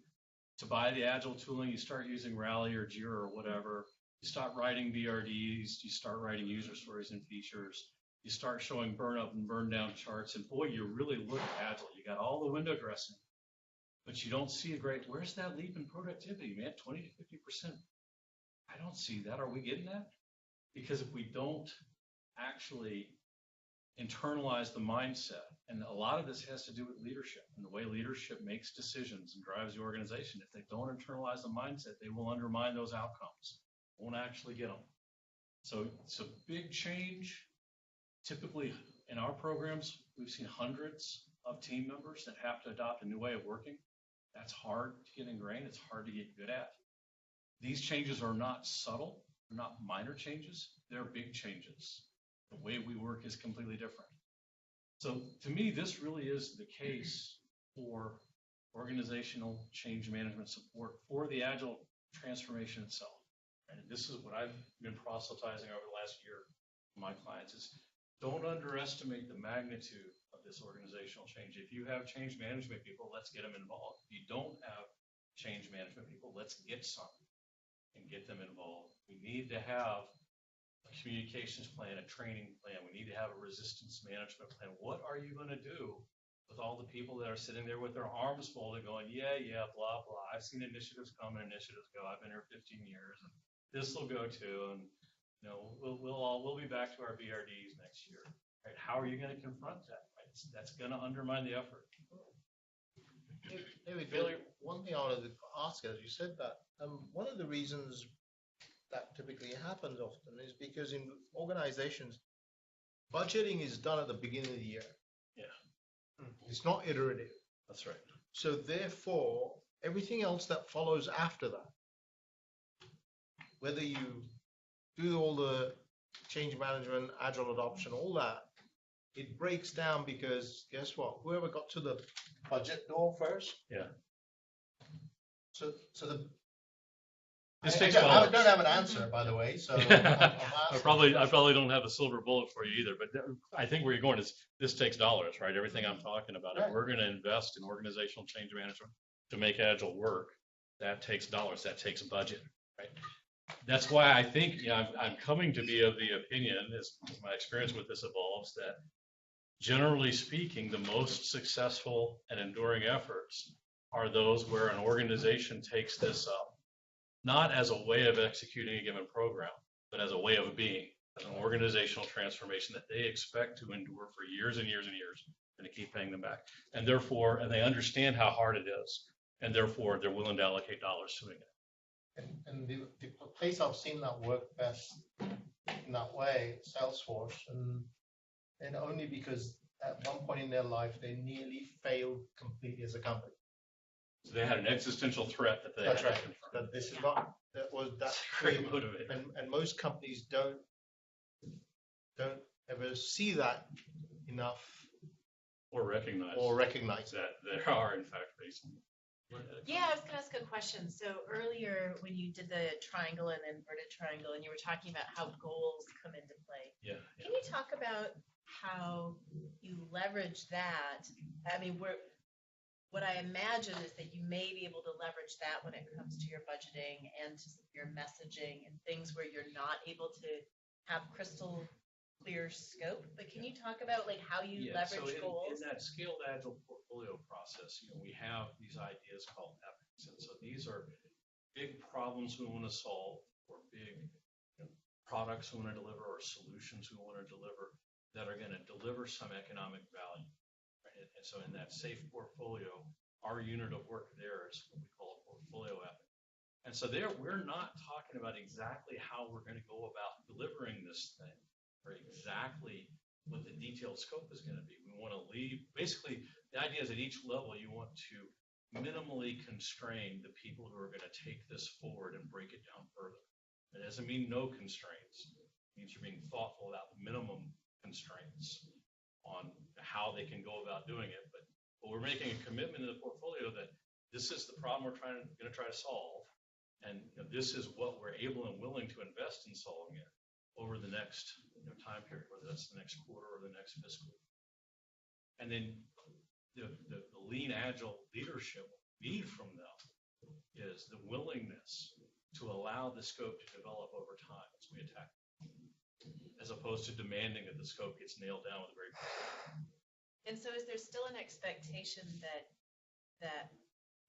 to buy the Agile tooling. You start using Rally or Jira or whatever. You start writing BRDs. You start writing user stories and features. You start showing burn up and burn down charts. And boy, you really look Agile. You got all the window dressing, but you don't see a great, where's that leap in productivity, man? 20 to 50%. I don't see that. Are we getting that? Because if we don't actually internalize the mindset, and a lot of this has to do with leadership and the way leadership makes decisions and drives the organization. If they don't internalize the mindset, they will undermine those outcomes, won't actually get them. So it's a big change. Typically in our programs, we've seen hundreds of team members that have to adopt a new way of working. That's hard to get ingrained. It's hard to get good at. These changes are not subtle. They're not minor changes. They're big changes. The way we work is completely different. So to me, this really is the case for organizational change management support for the Agile transformation itself. And this is what I've been proselytizing over the last year with my clients is don't underestimate the magnitude of this organizational change. If you have change management people, let's get them involved. If you don't have change management people, let's get some and get them involved. We need to have a communications plan, a training plan. We need to have a resistance management plan. What are you going to do with all the people that are sitting there with their arms folded going, yeah, blah, blah. I've seen initiatives come and initiatives go. I've been here 15 years and this will go too. And you know, we'll be back to our BRDs next year. Right? How are you going to confront that? Right? That's going to undermine the effort. David, Billy, one thing I wanted to ask, as you said that, one of the reasons that typically happens often is because in organizations, budgeting is done at the beginning of the year. Yeah. It's not iterative. That's right. So therefore, everything else that follows after that, whether you do all the change management, Agile adoption, all that, it breaks down because guess what? Whoever got to the budget door first. Yeah. So this takes I don't have an answer, by the way. So I probably don't have a silver bullet for you either. But I think where you're going is this takes dollars, right? Everything I'm talking about. Right. If we're going to invest in organizational change management to make Agile work, that takes dollars. That takes budget, right? That's why I think I'm coming to be of the opinion, as my experience with this evolves, that generally speaking, the most successful and enduring efforts are those where an organization takes this up, not as a way of executing a given program, but as a way of being, as an organizational transformation that they expect to endure for years and years and years, and to keep paying them back. And therefore, and they understand how hard it is, and therefore they're willing to allocate dollars to it. And the place I've seen that work best in that way, Salesforce, and only because at one point in their life they nearly failed completely as a company. So they had an existential threat that they had to confront. That this is not that's very motivating. And most companies don't ever see that enough Or recognize that there are in fact facing. Yeah, I was going to ask a question. So earlier when you did the triangle and inverted triangle and you were talking about how goals come into play. Yeah. Can you talk about how you leverage that? I mean, what I imagine is that you may be able to leverage that when it comes to your budgeting and to your messaging and things where you're not able to have crystal clear scope. But can you talk about like how you leverage goals? In that scaled Agile portfolio process, we have these ideas called epics. And so these are big problems we want to solve, or big products we want to deliver, or solutions we want to deliver that are going to deliver some economic value. Right? And so in that safe portfolio our unit of work there is what we call a portfolio epic. And so there, we're not talking about exactly how we're going to go about delivering this thing or exactly what the detailed scope is going to be. We want to leave, basically, the idea is at each level, you want to minimally constrain the people who are going to take this forward and break it down further. It doesn't mean no constraints. It means you're being thoughtful about minimum constraints on how they can go about doing it. But we're making a commitment in the portfolio that this is the problem we're going to try to solve, and this is what we're able and willing to invest in solving it over the next time period, whether that's the next quarter or the next fiscal year. And then the lean agile leadership we need from them is the willingness to allow the scope to develop over time as we attack it, as opposed to demanding that the scope gets nailed down with a very. And so is there still an expectation that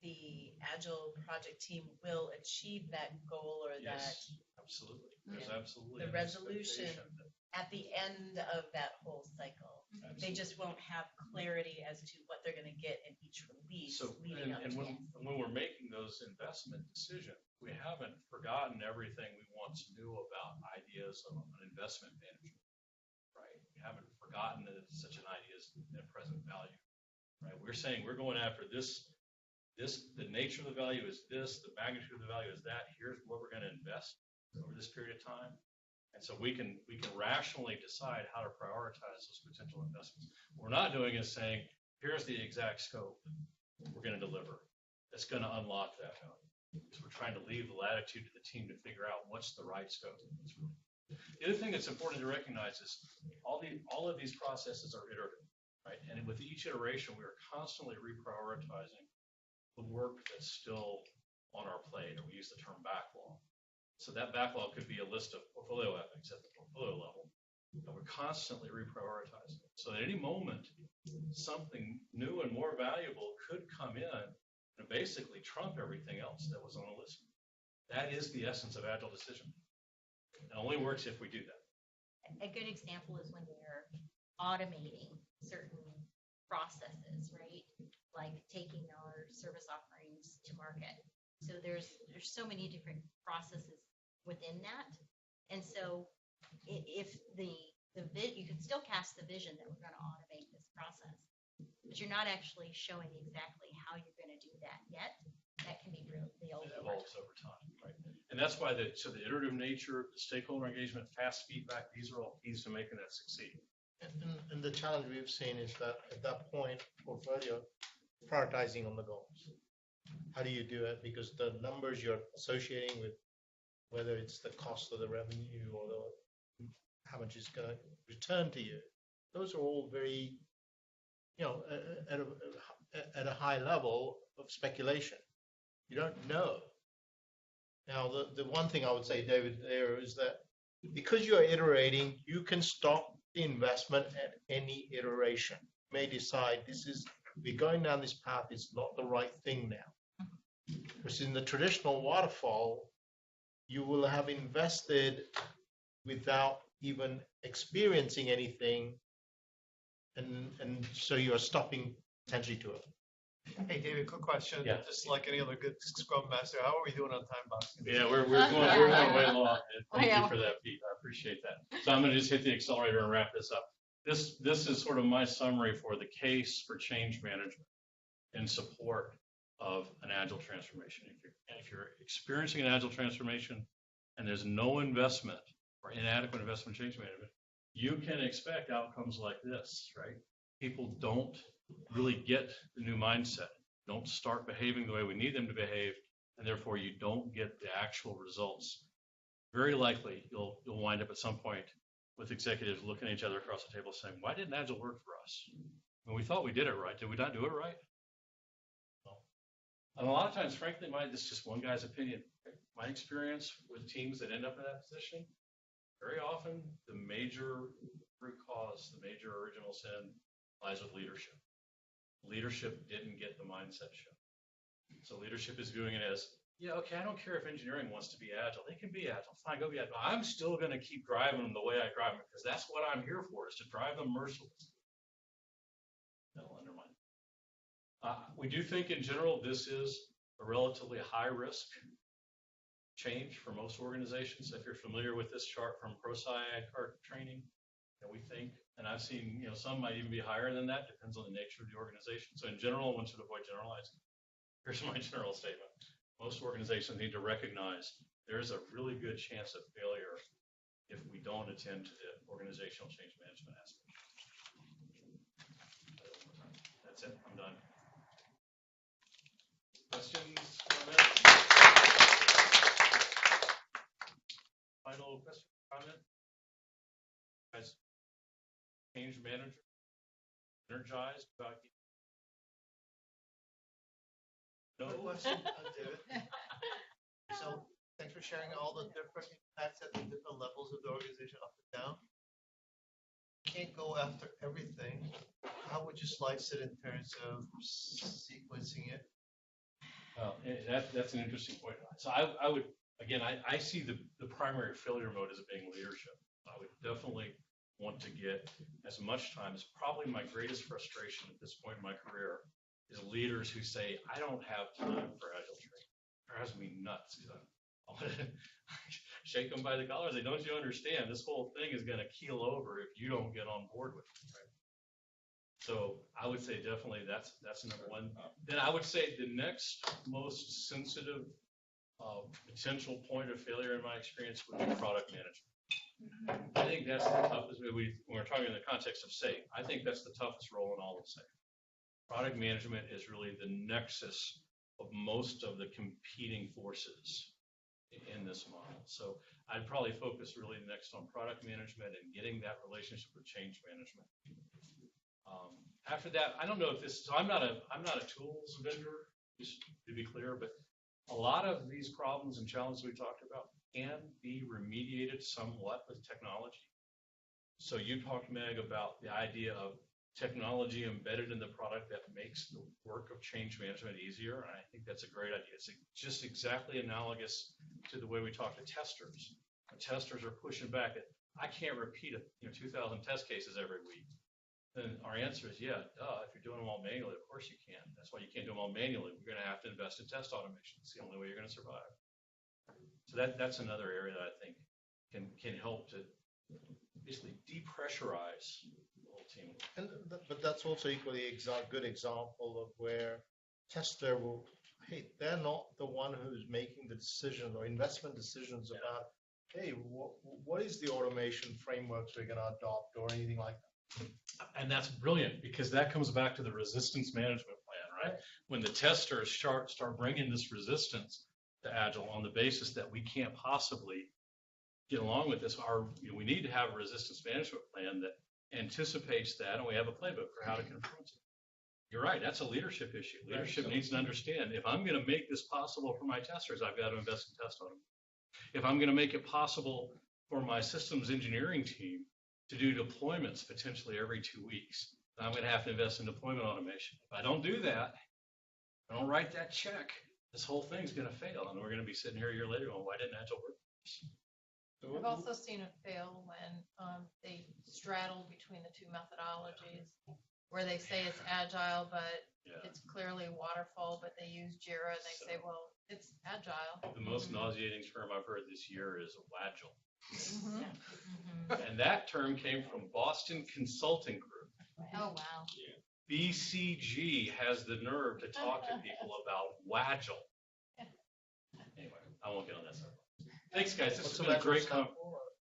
the Agile project team will achieve that goal, or Yes, absolutely. There's absolutely the an resolution expectation that- at the end of that whole cycle, they just won't have clarity as to what they're going to get in each release So, leading up and to it? when we're making those investment decisions, we haven't forgotten everything we once knew about ideas of an investment management, right? We haven't forgotten that such an idea is net present value, right? We're saying we're going after this, the nature of the value is this, the magnitude of the value is that, here's what we're going to invest over this period of time. And so we can rationally decide how to prioritize those potential investments. What we're not doing is saying, here's the exact scope we're going to deliver that's going to unlock that value. So we're trying to leave the latitude to the team to figure out what's the right scope. The other thing that's important to recognize is all of these processes are iterative, right? And with each iteration, we are constantly reprioritizing the work that's still on our plate, or we use the term backlog. So that backlog could be a list of portfolio epics at the portfolio level. And we're constantly reprioritizing. So at any moment, something new and more valuable could come in and basically trump everything else that was on the list. That is the essence of agile decision. It only works if we do that. A good example is when we're automating certain processes, right? Like taking our service offerings to market. So there's so many different processes within that. And so if you can still cast the vision that we're going to automate this process, but you're not actually showing exactly how you're going to do that yet. That can be real It evolves over time, right? And that's why the iterative nature, the stakeholder engagement, fast feedback, these are all keys to making that succeed. And the challenge we've seen is that at that point, portfolio prioritizing on the goals. How do you do it? Because the numbers you're associating with, whether it's the cost of the revenue or how much is going to return to you, those are all very, at a high level of speculation. You don't know. Now, the one thing I would say, David, there is that because you're iterating, you can stop the investment at any iteration. You may decide we're going down this path, it's not the right thing now. Because in the traditional waterfall, you will have invested without even experiencing anything, and so you're stopping potentially to it. Hey, David, quick question. Yeah. Just like any other good Scrum Master, how are we doing on time boxing? Yeah, we're going way long. Thank you for that, Pete. I appreciate that. So I'm going to just hit the accelerator and wrap this up. This is sort of my summary for the case for change management in support of an agile transformation. If you're experiencing an agile transformation and there's no investment or inadequate investment in change management, you can expect outcomes like this, right? People don't really get the new mindset, don't start behaving the way we need them to behave, and therefore you don't get the actual results. Very likely you'll wind up at some point with executives looking at each other across the table saying, why didn't Agile work for us? When we thought we did it right, did we not do it right? No. And a lot of times, frankly, this is just one guy's opinion. My experience with teams that end up in that position, very often the major root cause, the major original sin lies with leadership. Leadership didn't get the mindset shift. So leadership is viewing it as, yeah, okay, I don't care if engineering wants to be agile. They can be agile. Fine, go be agile. I'm still going to keep driving them the way I drive them because that's what I'm here for, is to drive them mercilessly. That'll undermine. We do think in general this is a relatively high risk change for most organizations. If you're familiar with this chart from ProSci training, that we think, and I've seen, some might even be higher than that, depends on the nature of the organization. So in general, one should avoid generalizing. Here's my general statement. Most organizations need to recognize there's a really good chance of failure if we don't attend to the organizational change management aspect. That's it, I'm done. Questions, comments? Final question, comment? Guys, change manager, energized about no question, David. So thanks for sharing all the different impacts at the different levels of the organization, up and down. Can't go after everything. How would you slice it in terms of sequencing it? Well, that's an interesting point. So I would, again, I see the primary failure mode as being leadership. I would definitely want to get as much time as probably my greatest frustration at this point in my career is leaders who say, I don't have time for Agile training. It drives me nuts. I want to shake them by the collar and say, don't you understand? This whole thing is going to keel over if you don't get on board with it. Right? So I would say definitely that's number one. Then I would say the next most sensitive potential point of failure in my experience would be product management. I think that's the toughest. When we're talking in the context of SAFe, I think that's the toughest role in all of SAFe. Product management is really the nexus of most of the competing forces in this model. So I'd probably focus really next on product management and getting that relationship with change management. After that, I don't know if this. So I'm not a tools vendor, just to be clear, but a lot of these problems and challenges we talked about can be remediated somewhat with technology. So you talked, Meg, about the idea of technology embedded in the product that makes the work of change management easier, and I think that's a great idea. It's just exactly analogous to the way we talk to testers. When testers are pushing back at, I can't repeat 2,000 test cases every week. Then our answer is, yeah, if you're doing them all manually, of course you can. That's why you can't do them all manually. We're going to have to invest in test automation. It's the only way you're going to survive. So that's another area that I think can help to basically depressurize the whole team. But that's also equally good example of where tester will, hey, they're not the one who's making the decision or investment decisions about, hey, what is the automation frameworks we're going to adopt or anything like that. And that's brilliant because that comes back to the resistance management plan, right? When the testers start bringing this resistance to Agile on the basis that we can't possibly get along with this, we need to have a resistance management plan that anticipates that, and we have a playbook for how to confront it. You're right, that's a leadership issue. Leadership needs to understand, if I'm going to make this possible for my testers, I've got to invest in test automation. If I'm going to make it possible for my systems engineering team to do deployments potentially every 2 weeks, I'm going to have to invest in deployment automation. If I don't do that, I don't write that check, this whole thing's going to fail, and we're going to be sitting here a year later going, why didn't Agile work? I've also seen it fail when they straddle between the two methodologies, where they say it's Agile, but it's clearly waterfall, but they use Jira, and they say, well, it's Agile. The most nauseating term I've heard this year is Wagile. And that term came from Boston Consulting Group. Oh, wow. BCG has the nerve to talk to people about Wagile. Anyway, I won't get on that side. Thanks, guys. This has been a great conference.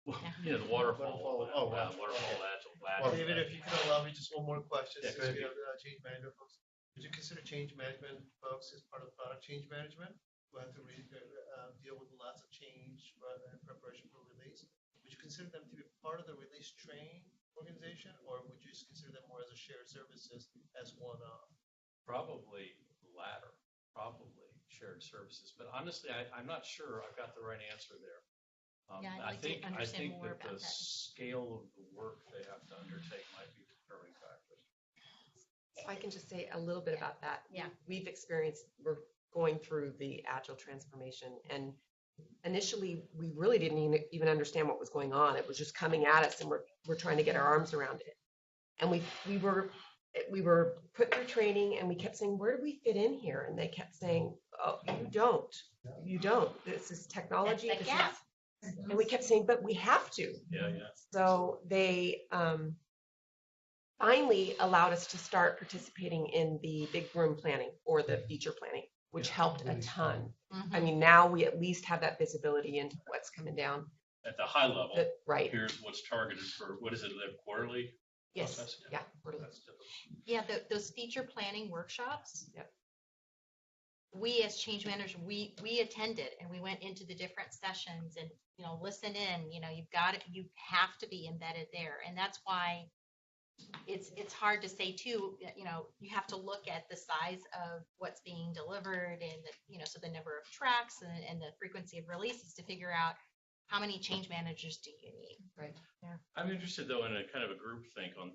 The waterfall. Waterfall, Agile. David, if you could allow me just one more question. Yeah, Since we have change management folks. Would you consider change management folks as part of product change management? Who have to deal with lots of change in preparation for release? Would you consider them to be part of the release train organization, or would you just consider them more as a shared services as one? Probably the latter. Probably shared services. But honestly, I'm not sure I've got the right answer there. I'd like to understand more that about the that. scale of the work they have to undertake might be the determining factor. If I can just say a little bit about that. Yeah. We're going through the Agile transformation, and initially we really didn't even understand what was going on. It was just coming at us, and we're trying to get our arms around it. And we were we were put through training and we kept saying, where do we fit in here? And they kept saying, oh, you don't. This is technology. That's the this gap. is, and we kept saying, but we have to. Yeah. So they finally allowed us to start participating in the big room planning or the feature planning, which helped a ton. I mean, now we at least have that visibility into what's coming down. At the high level, Right. here's what's targeted for, what is it, the quarterly? Yes. process? Yeah. Quarterly. That's typical. Yeah, those feature planning workshops. Yep. We as change managers, we attended and we went into the different sessions and, listen in, you have to be embedded there. And that's why it's hard to say too, you have to look at the size of what's being delivered and so the number of tracks and the frequency of releases to figure out how many change managers do you need. Right. Yeah. I'm interested though in a kind of a group think on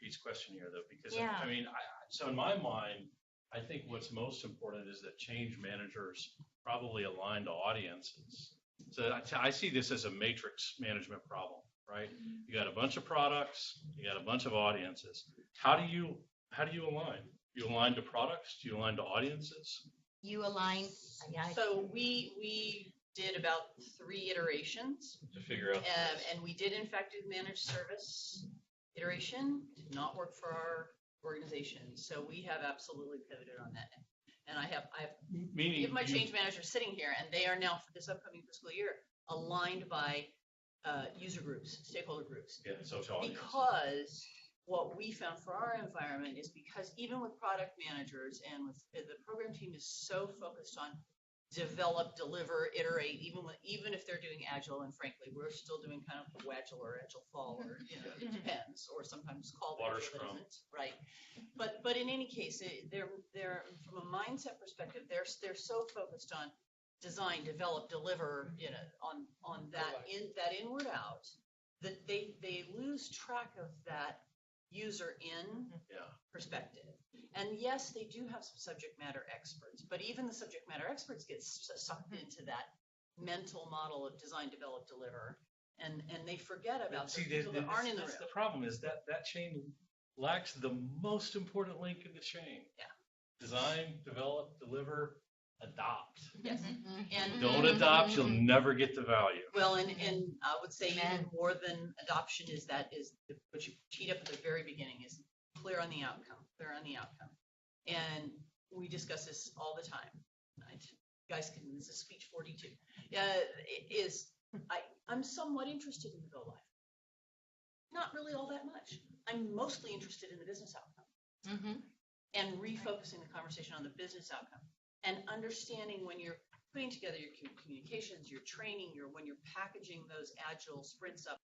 Pete's question here though, because Yeah. I mean, so in my mind, I think what's most important is that change managers probably align to audiences. So I see this as a matrix management problem, right? You got a bunch of products, you got a bunch of audiences. How do you align? You align to products? Do you align to audiences? You align. So we did about 3 iterations, To figure out. and we did in fact do the managed service iteration. Did not work for our organization, so we have absolutely pivoted on that. And I have Meaning my change managers sitting here, and they are now for this upcoming fiscal year aligned by user groups, stakeholder groups. Yeah, social audience. Because what we found for our environment is because even with product managers and with the program team is so focused on develop, deliver, iterate, even if they're doing Agile, and frankly, we're still doing kind of Agile or Agile Fall, or it depends, or sometimes called Water Agile, but Scrum. isn't, right? But in any case, they're from a mindset perspective, they're so focused on design, develop, deliver, on that inward out, that they lose track of that user in perspective. And yes, they do have some subject matter experts, but even the subject matter experts get sucked into that mental model of design, develop, deliver, and they forget about the people that aren't in the room. The problem is that chain lacks the most important link in the chain. Yeah. Design, develop, deliver, adopt. Yes. And Don't adopt, you'll never get the value. well, and I would say even more than adoption is what you teed up at the very beginning is clear on the outcome. And we discuss this all the time. Guys, this is speech 42. I'm somewhat interested in the go live. Not really all that much. I'm mostly interested in the business outcome. And refocusing the conversation on the business outcome and understanding when you're putting together your communications, your training, when you're packaging those agile sprints up